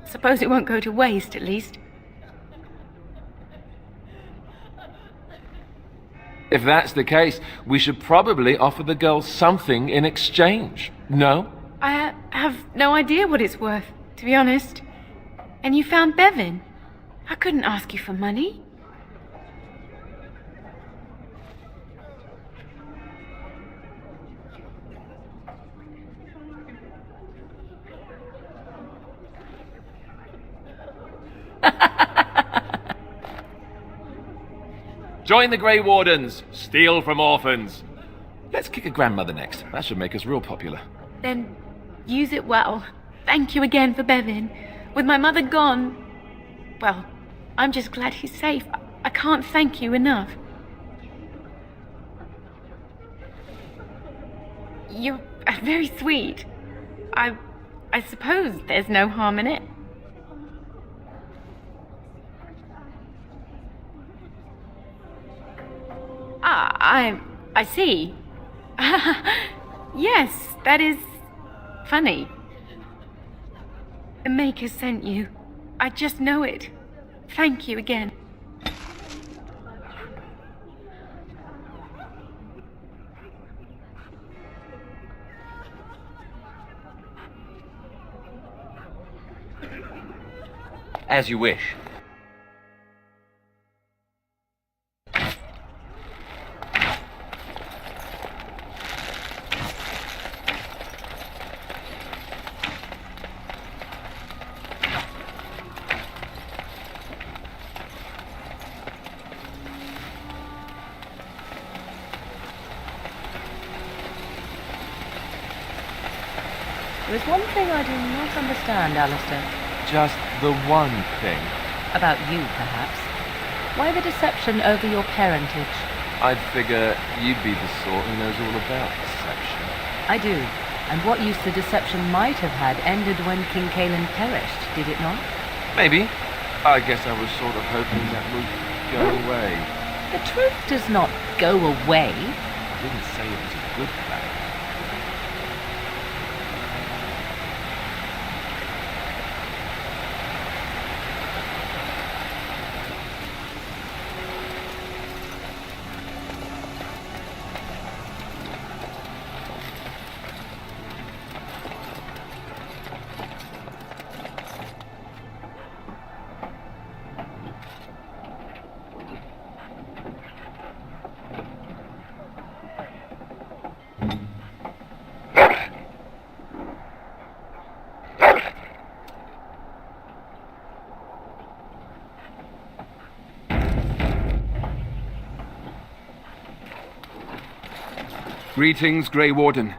suppose it won't go to waste, at least. If that's the case, we should probably offer the girl something in exchange. No? I have no idea what it's worth, to be honest. And you found Bevan. I couldn't ask you for money. Join the Grey Wardens. Steal from orphans. Let's kick a grandmother next. That should make us real popular. Then use it well. Thank you again for Bevan. With my mother gone, well, I'm just glad he's safe. I can't thank you enough. You're very sweet. I suppose there's no harm in it. I see. Yes, that is funny. The Maker sent you. I just know it. Thank you again. As you wish. There is one thing I do not understand, Alistair. Just the one thing. About you, perhaps. Why the deception over your parentage? I'd figure you'd be the sort who knows all about deception. I do. And what use the deception might have had ended when King Cailan perished, did it not? Maybe. I guess I was sort of hoping that would go away. The truth does not go away. I didn't say it was a good plan. Greetings, Grey Warden.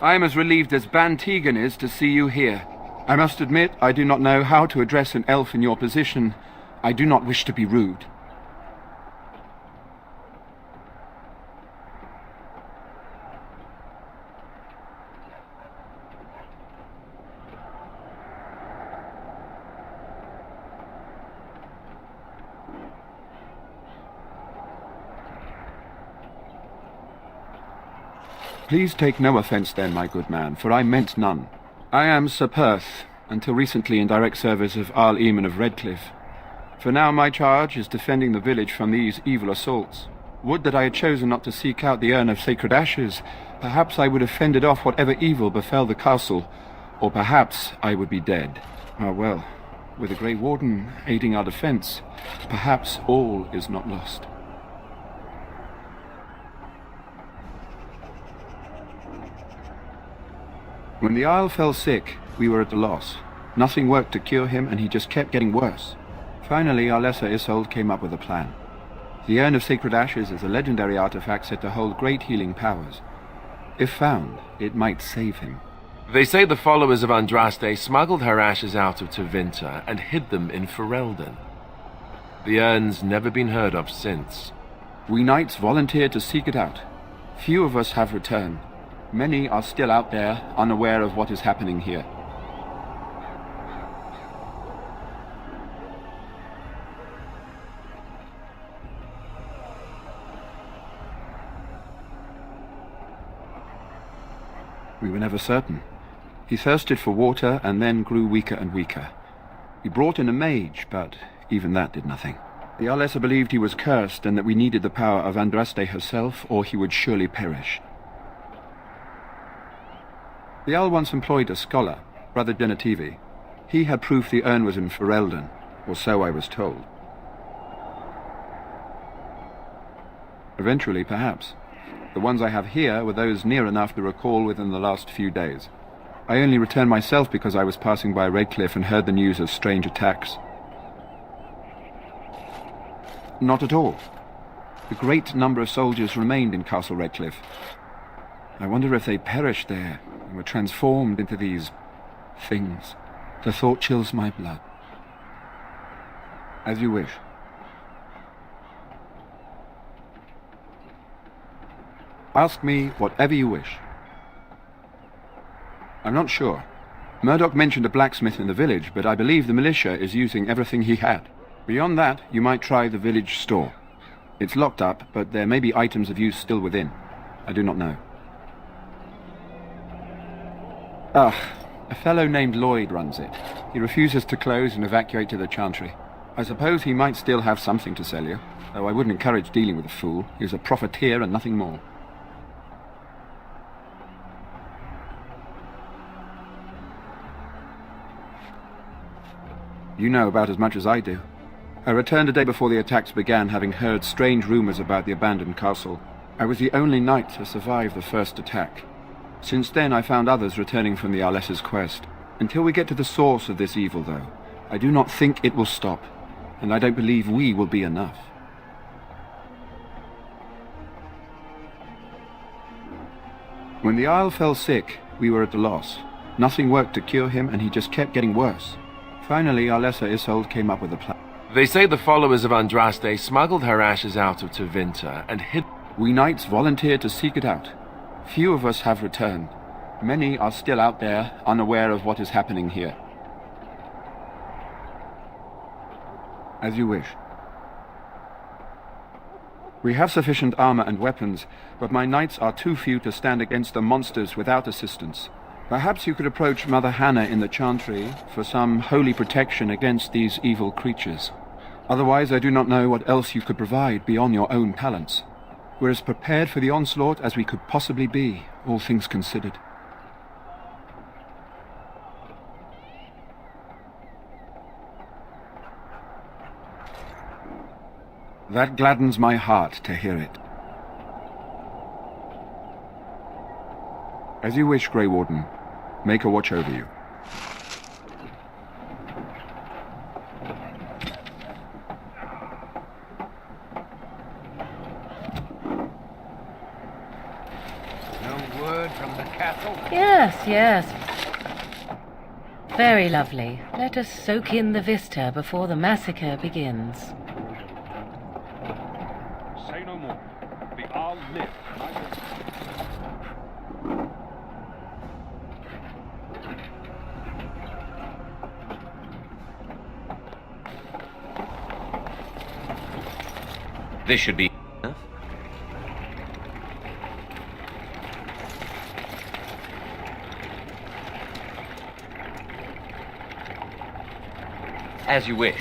I am as relieved as Ban Tegan is to see you here. I must admit, I do not know how to address an elf in your position. I do not wish to be rude. Please take no offense then, my good man, for I meant none. I am Sir Perth, until recently in direct service of Arl Eamon of Redcliffe. For now my charge is defending the village from these evil assaults. Would that I had chosen not to seek out the urn of sacred ashes. Perhaps I would have fended off whatever evil befell the castle, or perhaps I would be dead. Ah well, with the Grey Warden aiding our defence, perhaps all is not lost. When the Isle fell sick, we were at a loss. Nothing worked to cure him, and he just kept getting worse. Finally, our lesser Isolde came up with a plan. The Urn of Sacred Ashes is a legendary artifact said to hold great healing powers. If found, it might save him. They say the followers of Andraste smuggled her ashes out of Tevinter and hid them in Ferelden. The urn's never been heard of since. We knights volunteered to seek it out. Few of us have returned. Many are still out there, unaware of what is happening here. We were never certain. He thirsted for water and then grew weaker and weaker. We brought in a mage, but even that did nothing. The Arlessa believed he was cursed and that we needed the power of Andraste herself, or he would surely perish. The Owl once employed a scholar, Brother Genetivi. He had proof the urn was in Ferelden, or so I was told. Eventually, perhaps. The ones I have here were those near enough to recall within the last few days. I only returned myself because I was passing by Redcliffe and heard the news of strange attacks. Not at all. A great number of soldiers remained in Castle Redcliffe. I wonder if they perished there and were transformed into these things. The thought chills my blood. As you wish. Ask me whatever you wish. I'm not sure. Murdoch mentioned a blacksmith in the village, but I believe the militia is using everything he had. Beyond that, you might try the village store. It's locked up, but there may be items of use still within. I do not know. A fellow named Lloyd runs it. He refuses to close and evacuate to the Chantry. I suppose he might still have something to sell you, though I wouldn't encourage dealing with a fool. He's a profiteer and nothing more. You know about as much as I do. I returned a day before the attacks began, having heard strange rumors about the abandoned castle. I was the only knight to survive the first attack. Since then, I found others returning from the Arlessa's quest. Until we get to the source of this evil, though, I do not think it will stop, and I don't believe we will be enough. When the Isle fell sick, we were at a loss. Nothing worked to cure him, and he just kept getting worse. Finally, our lesser Isolde came up with a plan. They say the followers of Andraste smuggled her ashes out of Tevinter and hid... We knights volunteered to seek it out. Few of us have returned. Many are still out there, unaware of what is happening here. As you wish. We have sufficient armor and weapons, but my knights are too few to stand against the monsters without assistance. Perhaps you could approach Mother Hannah in the Chantry for some holy protection against these evil creatures. Otherwise, I do not know what else you could provide beyond your own talents. We're as prepared for the onslaught as we could possibly be, all things considered. That gladdens my heart to hear it. As you wish, Grey Warden. Make a watch over you. No word from the castle? Yes. Very lovely. Let us soak in the vista before the massacre begins. Say no more. The Arl live. This should be enough. As you wish.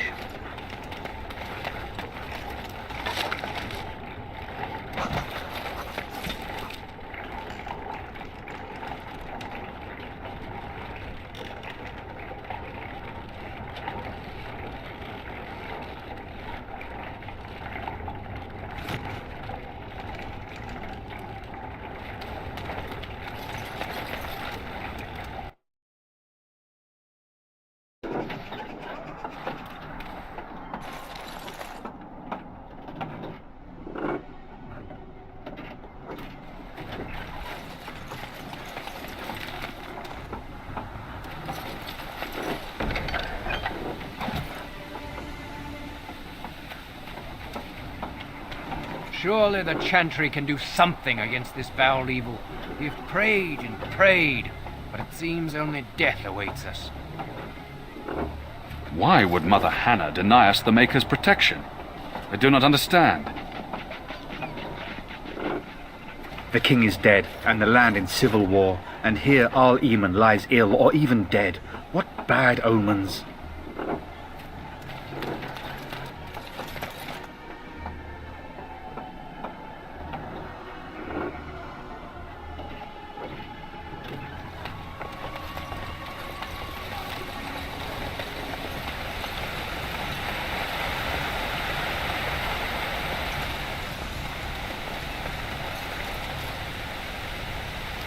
Surely the Chantry can do something against this foul evil. We've prayed and prayed, but it seems only death awaits us. Why would Mother Hannah deny us the Maker's protection? I do not understand. The king is dead, and the land in civil war, and here Al-Eamon lies ill or even dead. What bad omens.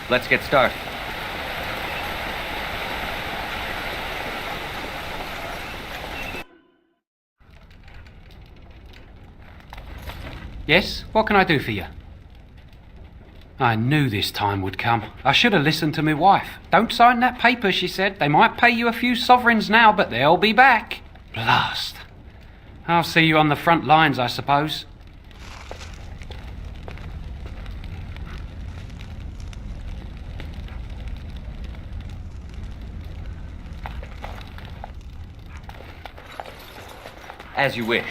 Let's get started. Yes? What can I do for you? I knew this time would come. I should have listened to my wife. Don't sign that paper, she said. They might pay you a few sovereigns now, but they'll be back. Blast. I'll see you on the front lines, I suppose. As you wish.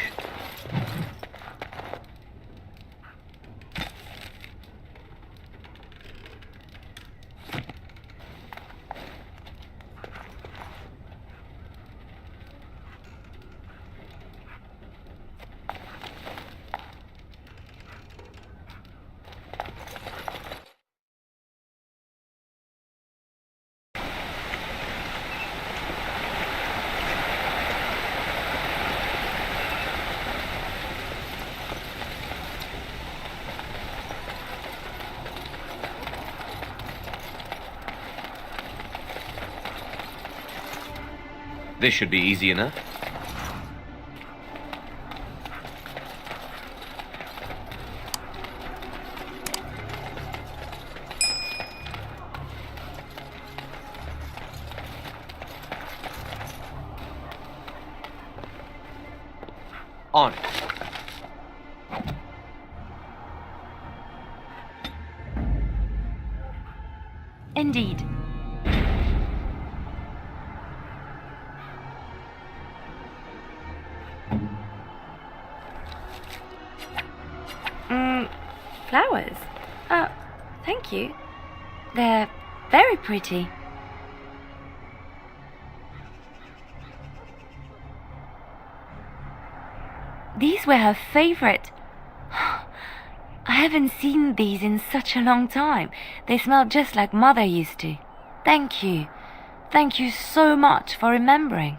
This should be easy enough. On it. Indeed. Flowers? Oh, thank you. They're very pretty. These were her favorite. I haven't seen these in such a long time. They smell just like Mother used to. Thank you. Thank you so much for remembering.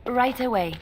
Right away.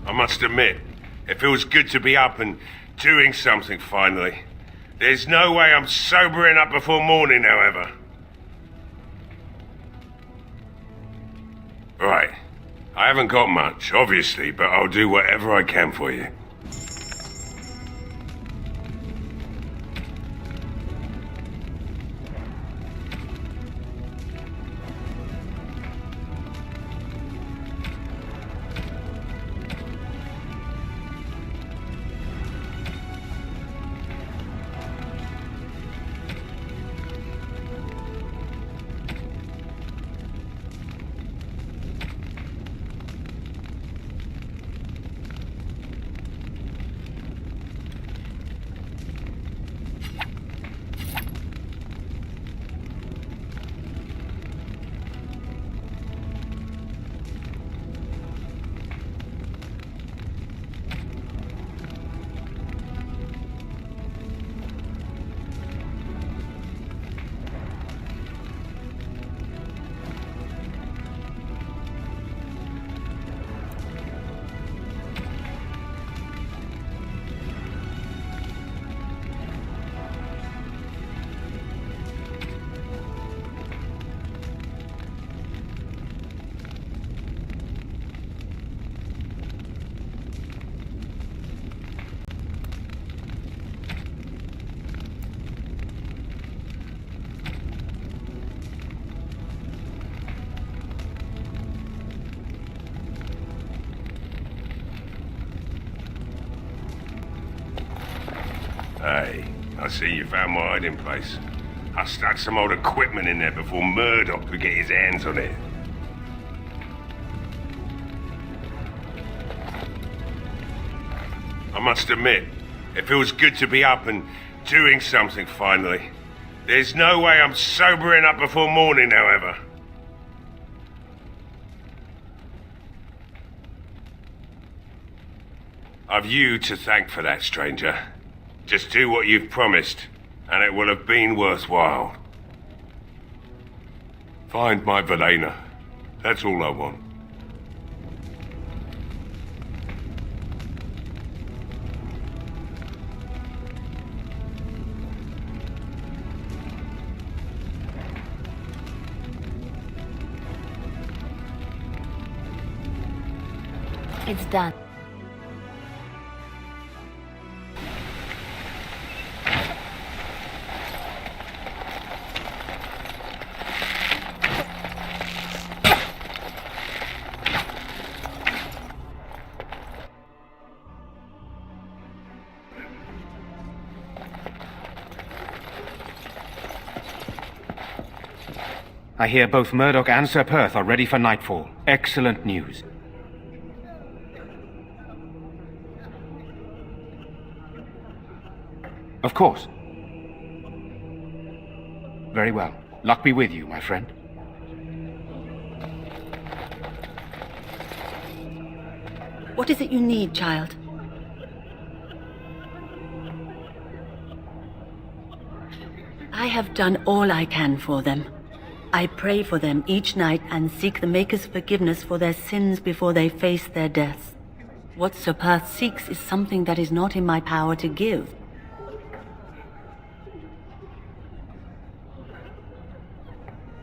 I must admit, it feels good to be up and doing something finally. There's no way I'm sobering up before morning, however. Right. I haven't got much, obviously, but I'll do whatever I can for you. Hey, I see you found my hiding place. I stuck some old equipment in there before Murdoch could get his hands on it. I must admit, it feels good to be up and doing something finally. There's no way I'm sobering up before morning, however. I've you to thank for that, stranger. Just do what you've promised, and it will have been worthwhile. Find my Velena. That's all I want. It's done. I hear both Murdoch and Sir Perth are ready for nightfall. Excellent news. Of course. Very well. Luck be with you, my friend. What is it you need, child? I have done all I can for them. I pray for them each night and seek the Maker's forgiveness for their sins before they face their deaths. What Sir Perth seeks is something that is not in my power to give.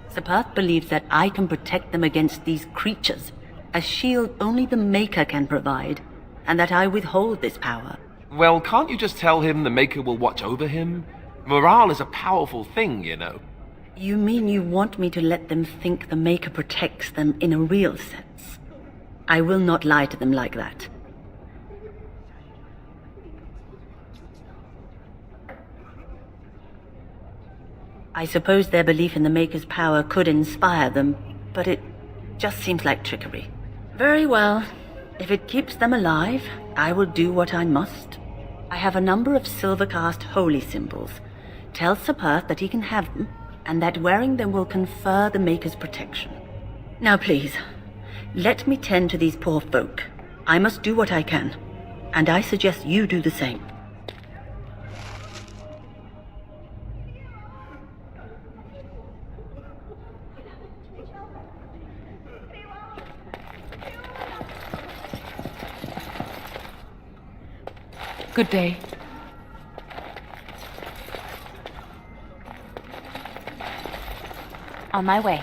Sir Perth believes that I can protect them against these creatures, a shield only the Maker can provide, and that I withhold this power. Well, can't you just tell him the Maker will watch over him? Morale is a powerful thing, you know. You mean you want me to let them think the Maker protects them in a real sense? I will not lie to them like that. I suppose their belief in the Maker's power could inspire them, but it just seems like trickery. Very well. If it keeps them alive, I will do what I must. I have a number of silver-cast holy symbols. Tell Sir Perth that he can have them, and that wearing them will confer the Maker's protection. Now please, let me tend to these poor folk. I must do what I can, and I suggest you do the same. Good day. On my way.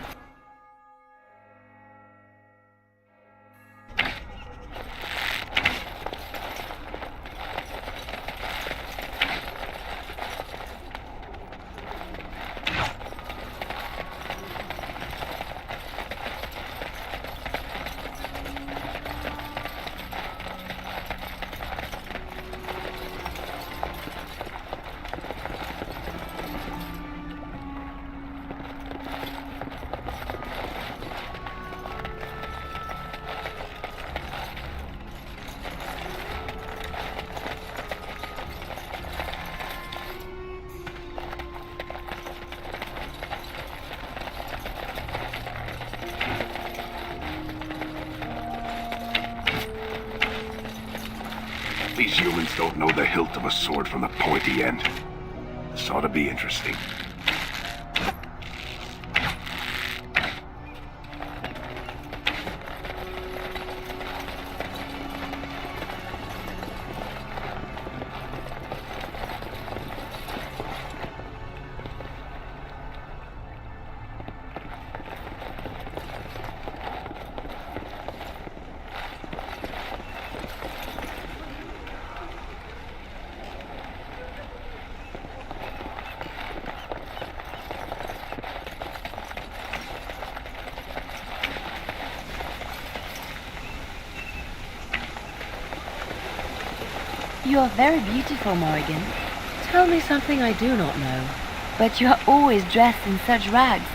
These humans don't know the hilt of a sword from the pointy end. This ought to be interesting. You are very beautiful, Morrigan. Tell me something I do not know. But you are always dressed in such rags.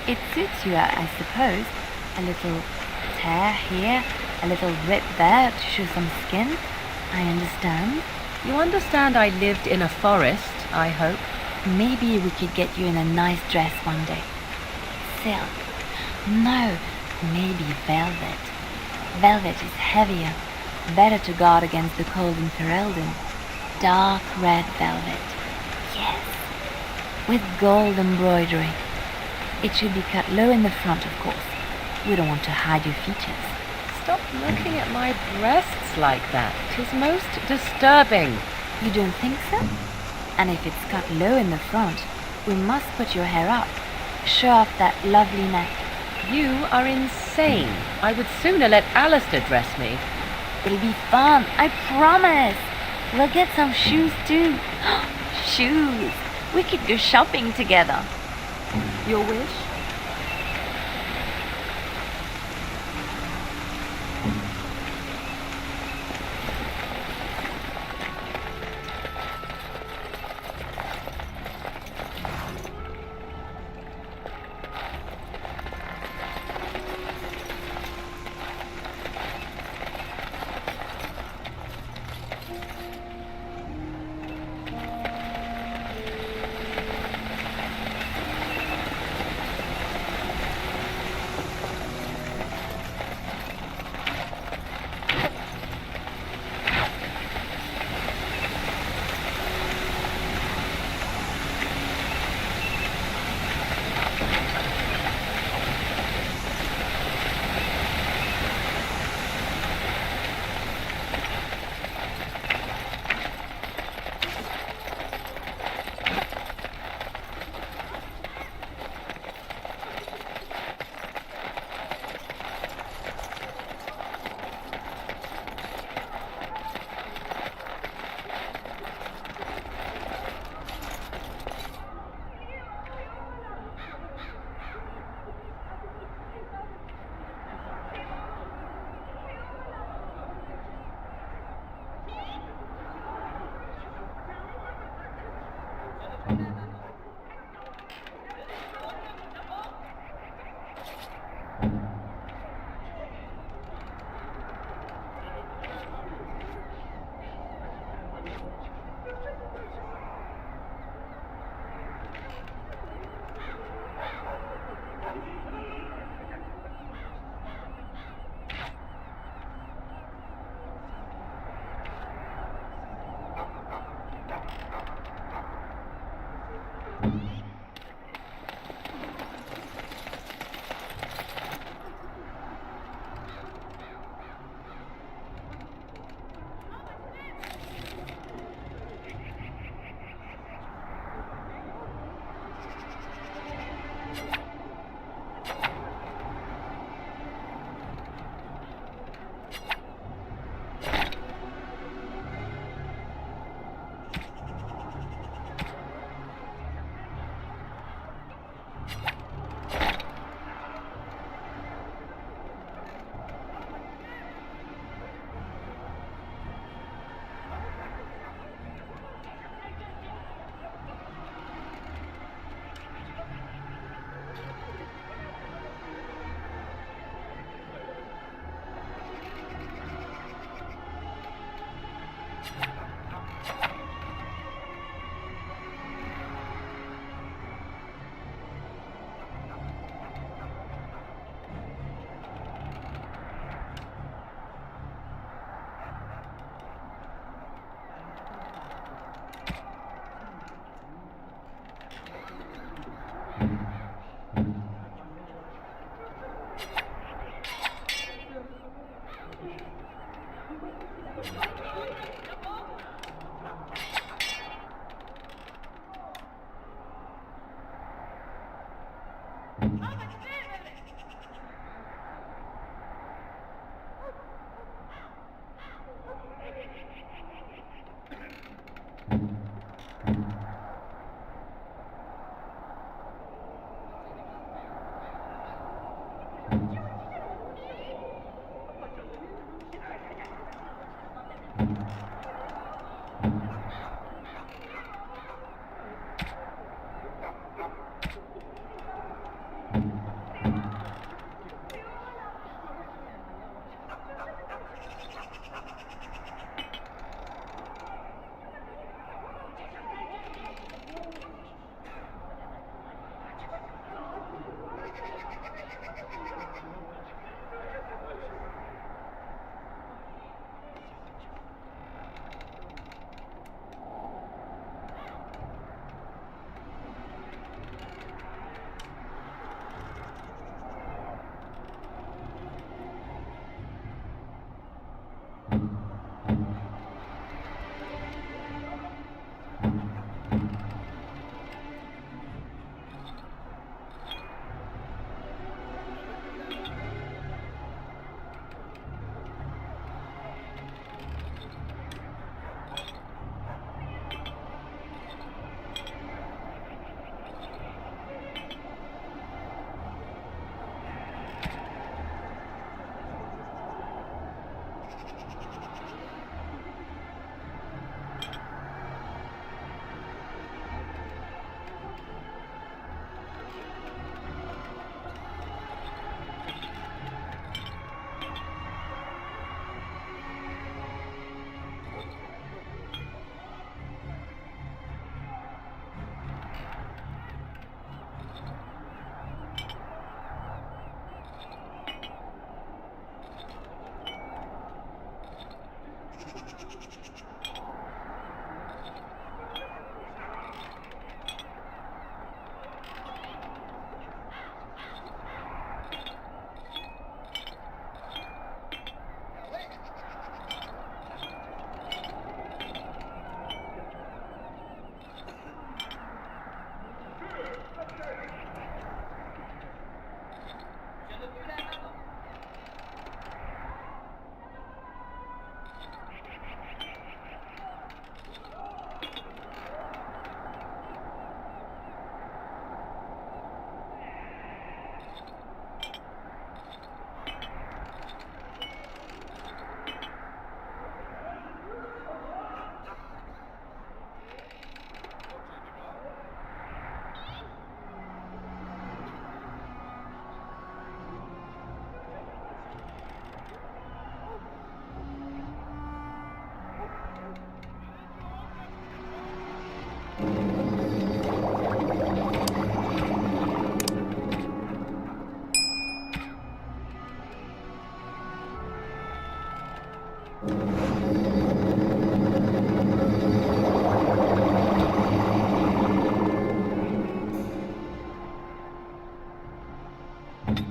It suits you, I suppose. A little tear here, a little rip there to show some skin. I understand. You understand I lived in a forest, I hope? Maybe we could get you in a nice dress one day. Silk. No, maybe velvet. Velvet is heavier, better to guard against the cold in Ferelden. Dark red velvet. Yes. With gold embroidery. It should be cut low in the front, of course. We don't want to hide your features. Stop looking at my breasts like that. 'Tis most disturbing. You don't think so? And if it's cut low in the front, we must put your hair up. Show off that lovely neck. You are insane. I would sooner let Alistair dress me. It'll be fun, I promise. We'll get some shoes too. Shoes. We could go shopping together. Your wish?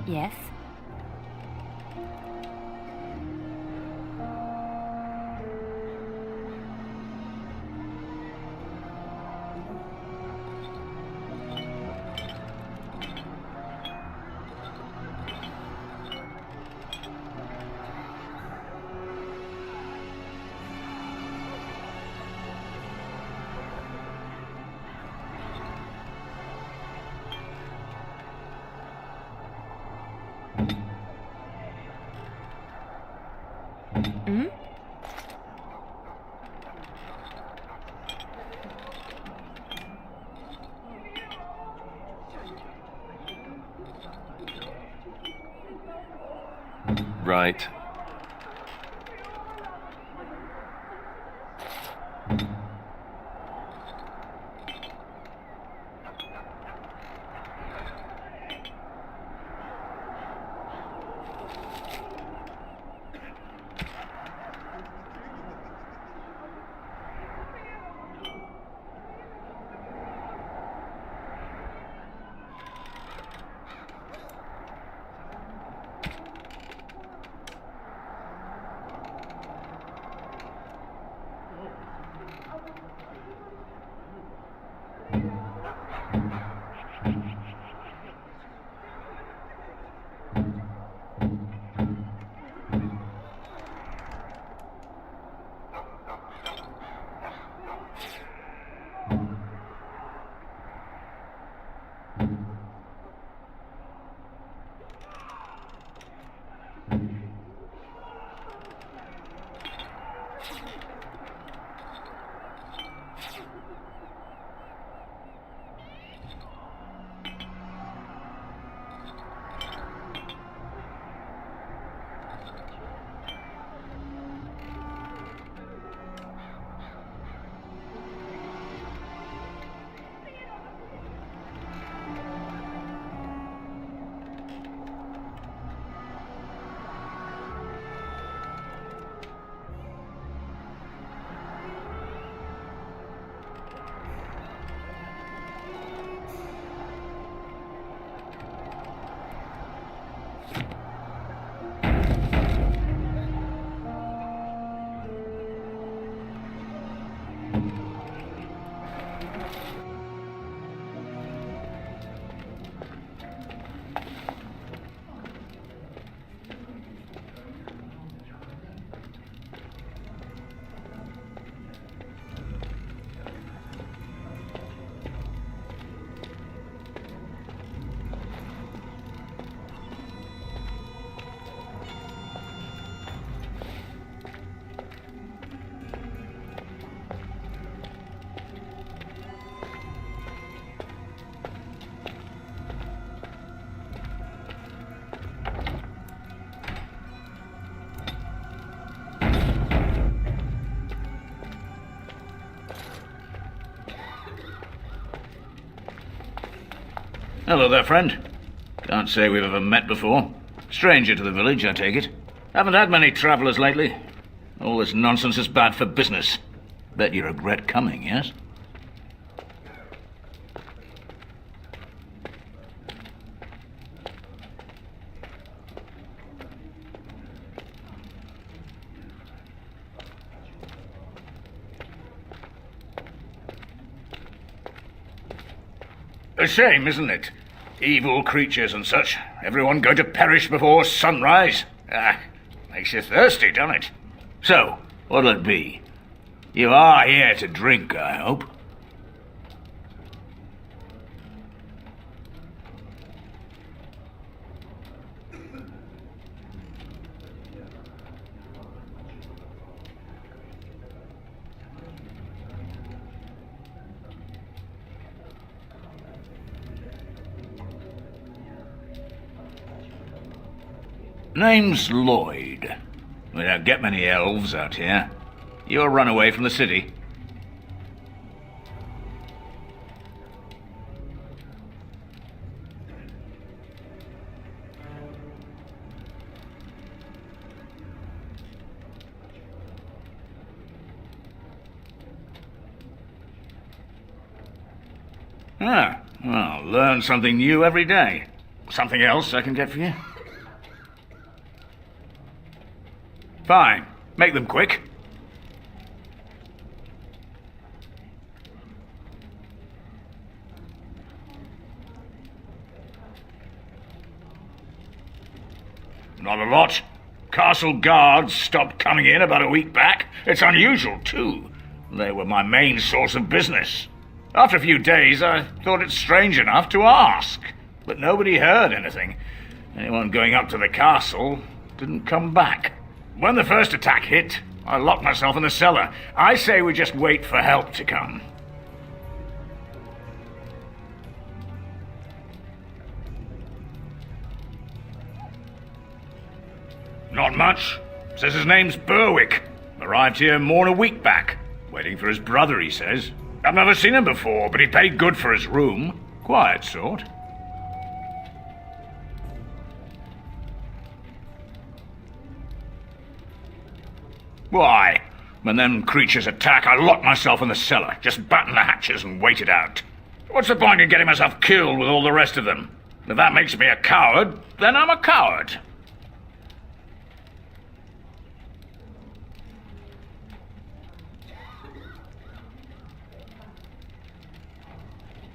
Yes? Hmm? Right. Hello there, friend. Can't say we've ever met before. Stranger to the village, I take it. Haven't had many travellers lately. All this nonsense is bad for business. Bet you regret coming, yes? A shame, isn't it? Evil creatures and such. Everyone going to perish before sunrise. Makes you thirsty, doesn't it? So, what'll it be? You are here to drink, I hope. Name's Lloyd. We don't get many elves out here. You're a runaway from the city. Well, learn something new every day. Something else I can get for you? Fine. Make them quick. Not a lot. Castle guards stopped coming in about a week back. It's unusual, too. They were my main source of business. After a few days, I thought it strange enough to ask. But nobody heard anything. Anyone going up to the castle didn't come back. When the first attack hit, I locked myself in the cellar. I say we just wait for help to come. Not much. Says his name's Berwick. Arrived here more than a week back. Waiting for his brother, he says. I've never seen him before, but he paid good for his room. Quiet sort. Why? When them creatures attack, I lock myself in the cellar. Just batten the hatches and wait it out. What's the point in getting myself killed with all the rest of them? If that makes me a coward, then I'm a coward.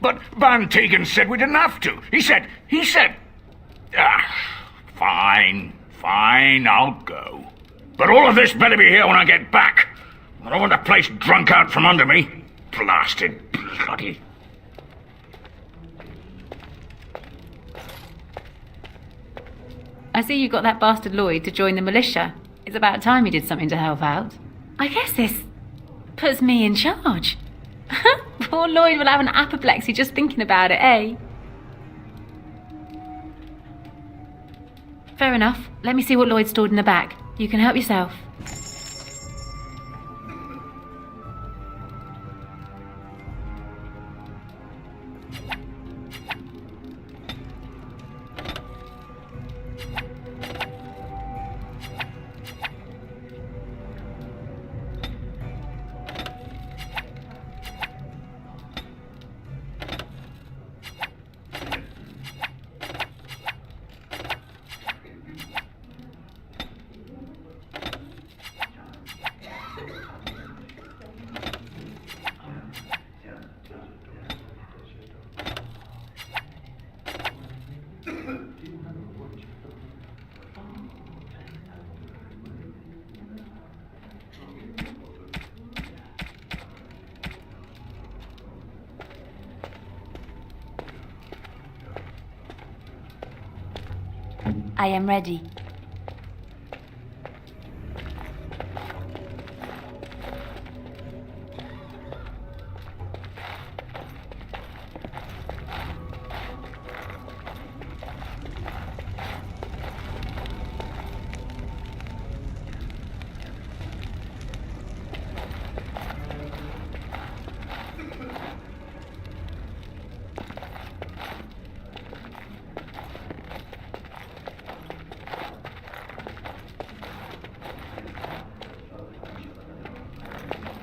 But Van Tegan said we didn't have to. He said... Fine, I'll go. But all of this better be here when I get back. I don't want the place drunk out from under me. Blasted bloody... I see you got that bastard Lloyd to join the militia. It's about time he did something to help out. I guess this puts me in charge. Poor Lloyd will have an apoplexy just thinking about it, eh? Fair enough. Let me see what Lloyd stored in the back. You can help yourself. I am ready.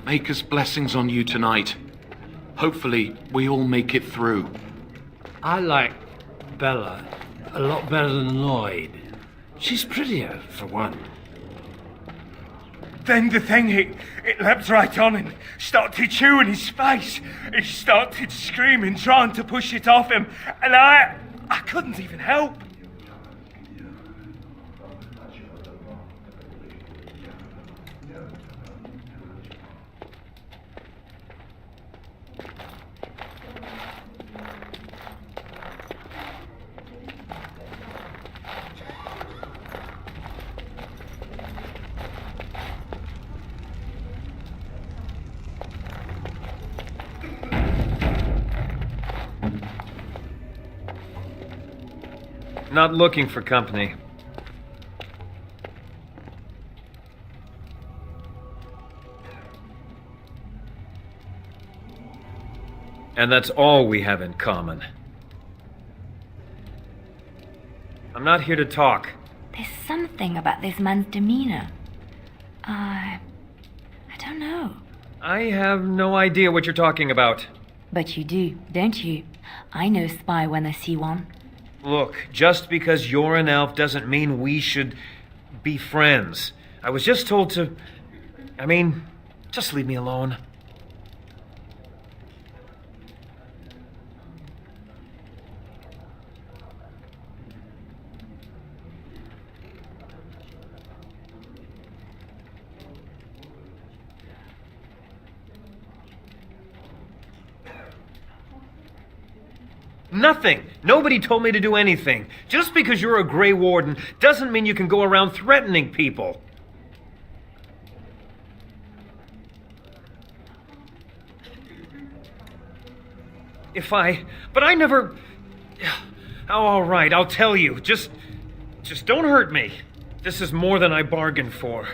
Maker's blessings on you tonight. Hopefully, we all make it through. I like Bella a lot better than Lloyd. She's prettier, for one. Then the thing, it leapt right on and started chewing his face. He started screaming, trying to push it off him, and I couldn't even help. Not looking for company. And that's all we have in common. I'm not here to talk. There's something about this man's demeanor. I don't know. I have no idea what you're talking about. But you do, don't you? I know spy when I see one. Look, just because you're an elf doesn't mean we should be friends. I was just told to... I mean, just leave me alone. Nothing. Nobody told me to do anything. Just because you're a Grey Warden doesn't mean you can go around threatening people. But I never... Oh, all right, I'll tell you. Just don't hurt me. This is more than I bargained for.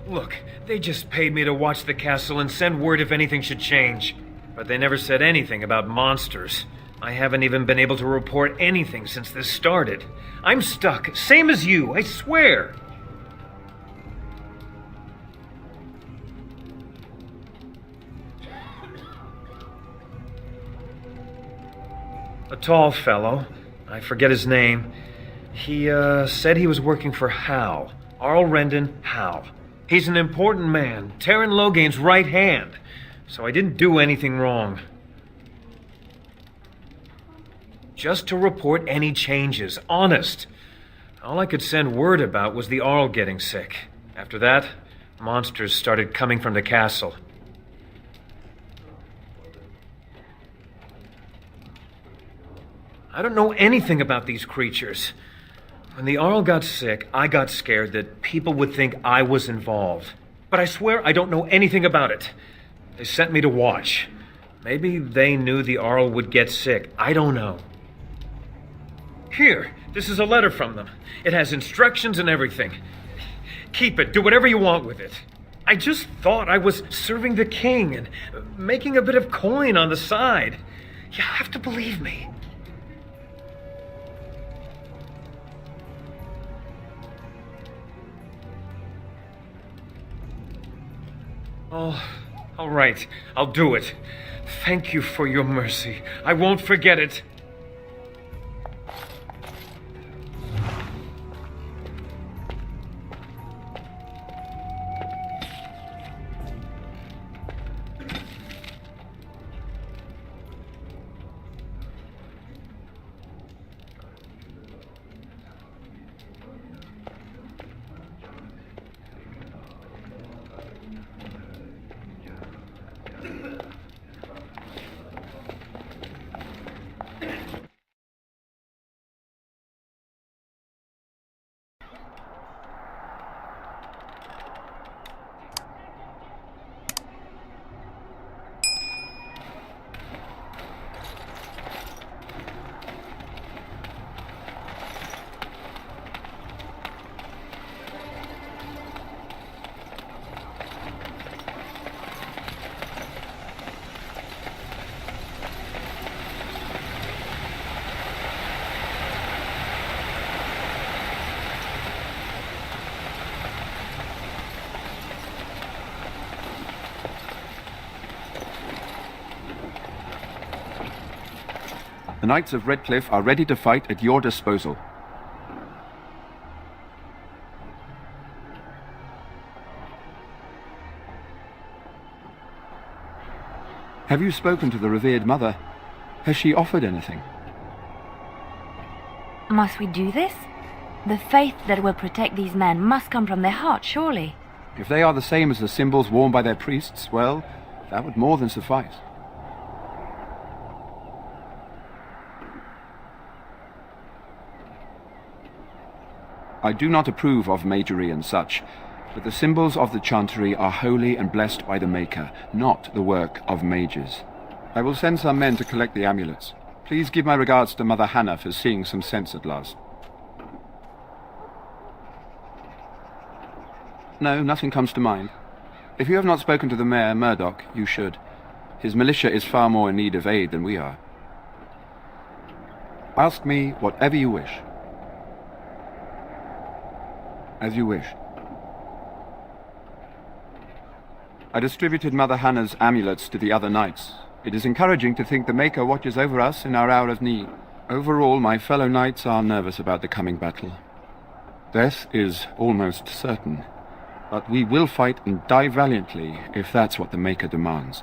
Look, they just paid me to watch the castle and send word if anything should change. But they never said anything about monsters. I haven't even been able to report anything since this started. I'm stuck, same as you, I swear. A tall fellow, I forget his name. He said he was working for Hal. Arl Rendon Hal. He's an important man, Taron Logain's right hand. So I didn't do anything wrong. Just to report any changes, honest. All I could send word about was the Arl getting sick. After that, monsters started coming from the castle. I don't know anything about these creatures. When the Arl got sick, I got scared that people would think I was involved. But I swear I don't know anything about it. They sent me to watch. Maybe they knew the Arl would get sick. I don't know. Here, this is a letter from them. It has instructions and everything. Keep it. Do whatever you want with it. I just thought I was serving the king and making a bit of coin on the side. You have to believe me. Oh, all right. I'll do it. Thank you for your mercy. I won't forget it. The Knights of Redcliffe are ready to fight at your disposal. Have you spoken to the revered mother? Has she offered anything? Must we do this? The faith that will protect these men must come from their heart, surely. If they are the same as the symbols worn by their priests, well, that would more than suffice. I do not approve of magery and such, but the symbols of the Chantry are holy and blessed by the Maker, not the work of mages. I will send some men to collect the amulets. Please give my regards to Mother Hannah for seeing some sense at last. No, nothing comes to mind. If you have not spoken to the Mayor, Murdoch, you should. His militia is far more in need of aid than we are. Ask me whatever you wish. As you wish. I distributed Mother Hannah's amulets to the other knights. It is encouraging to think the Maker watches over us in our hour of need. Overall, my fellow knights are nervous about the coming battle. Death is almost certain, but we will fight and die valiantly if that's what the Maker demands.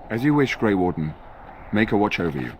As you wish, Grey Warden. Maker watch over you.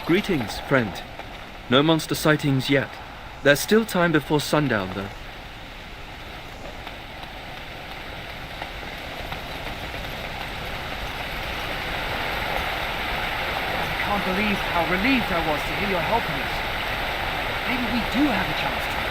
Greetings, friend. No monster sightings yet. There's still time before sundown, though. I can't believe how relieved I was to hear you're helping us. Maybe we do have a chance to.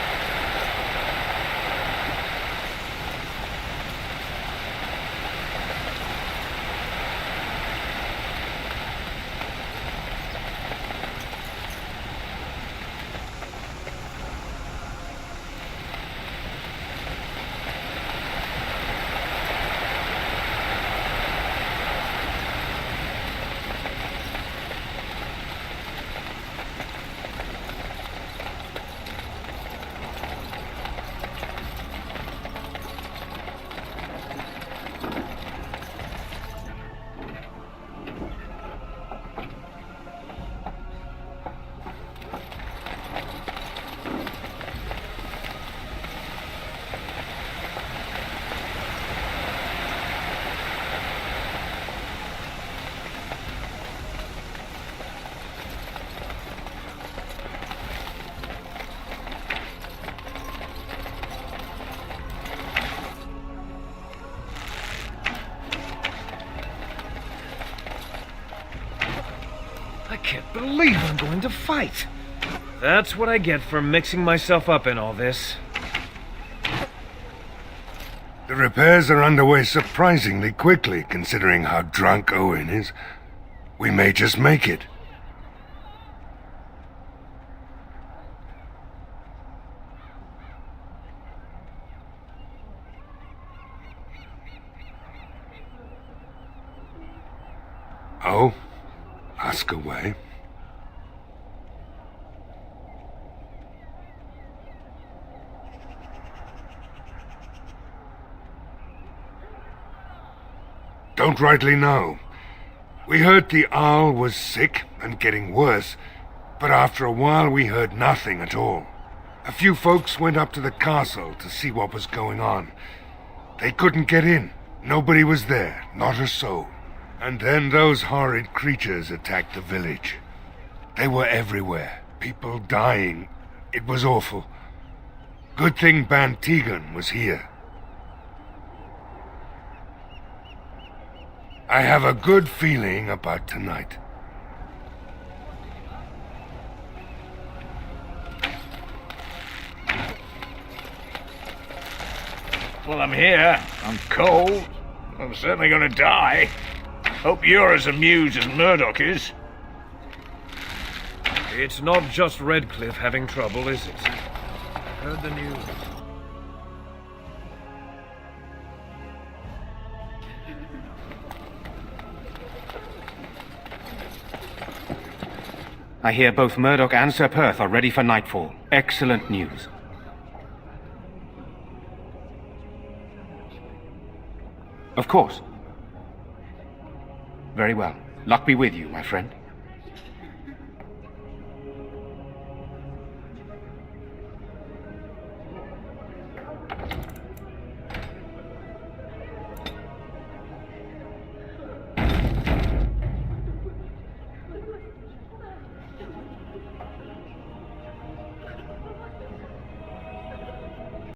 believe I'm going to fight. That's what I get for mixing myself up in all this. The repairs are underway surprisingly quickly, considering how drunk Owen is. We may just make it. Oh? Ask away. Don't rightly know. We heard the Arl was sick and getting worse, but after a while we heard nothing at all. A few folks went up to the castle to see what was going on. They couldn't get in. Nobody was there, not a soul. And then those horrid creatures attacked the village. They were everywhere, people dying. It was awful. Good thing Ban Tegan was here. I have a good feeling about tonight. Well, I'm here. I'm cold. I'm certainly gonna die. Hope you're as amused as Murdoch is. It's not just Redcliffe having trouble, is it? Heard the news. I hear both Murdoch and Sir Perth are ready for nightfall. Excellent news. Of course. Very well. Luck be with you, my friend.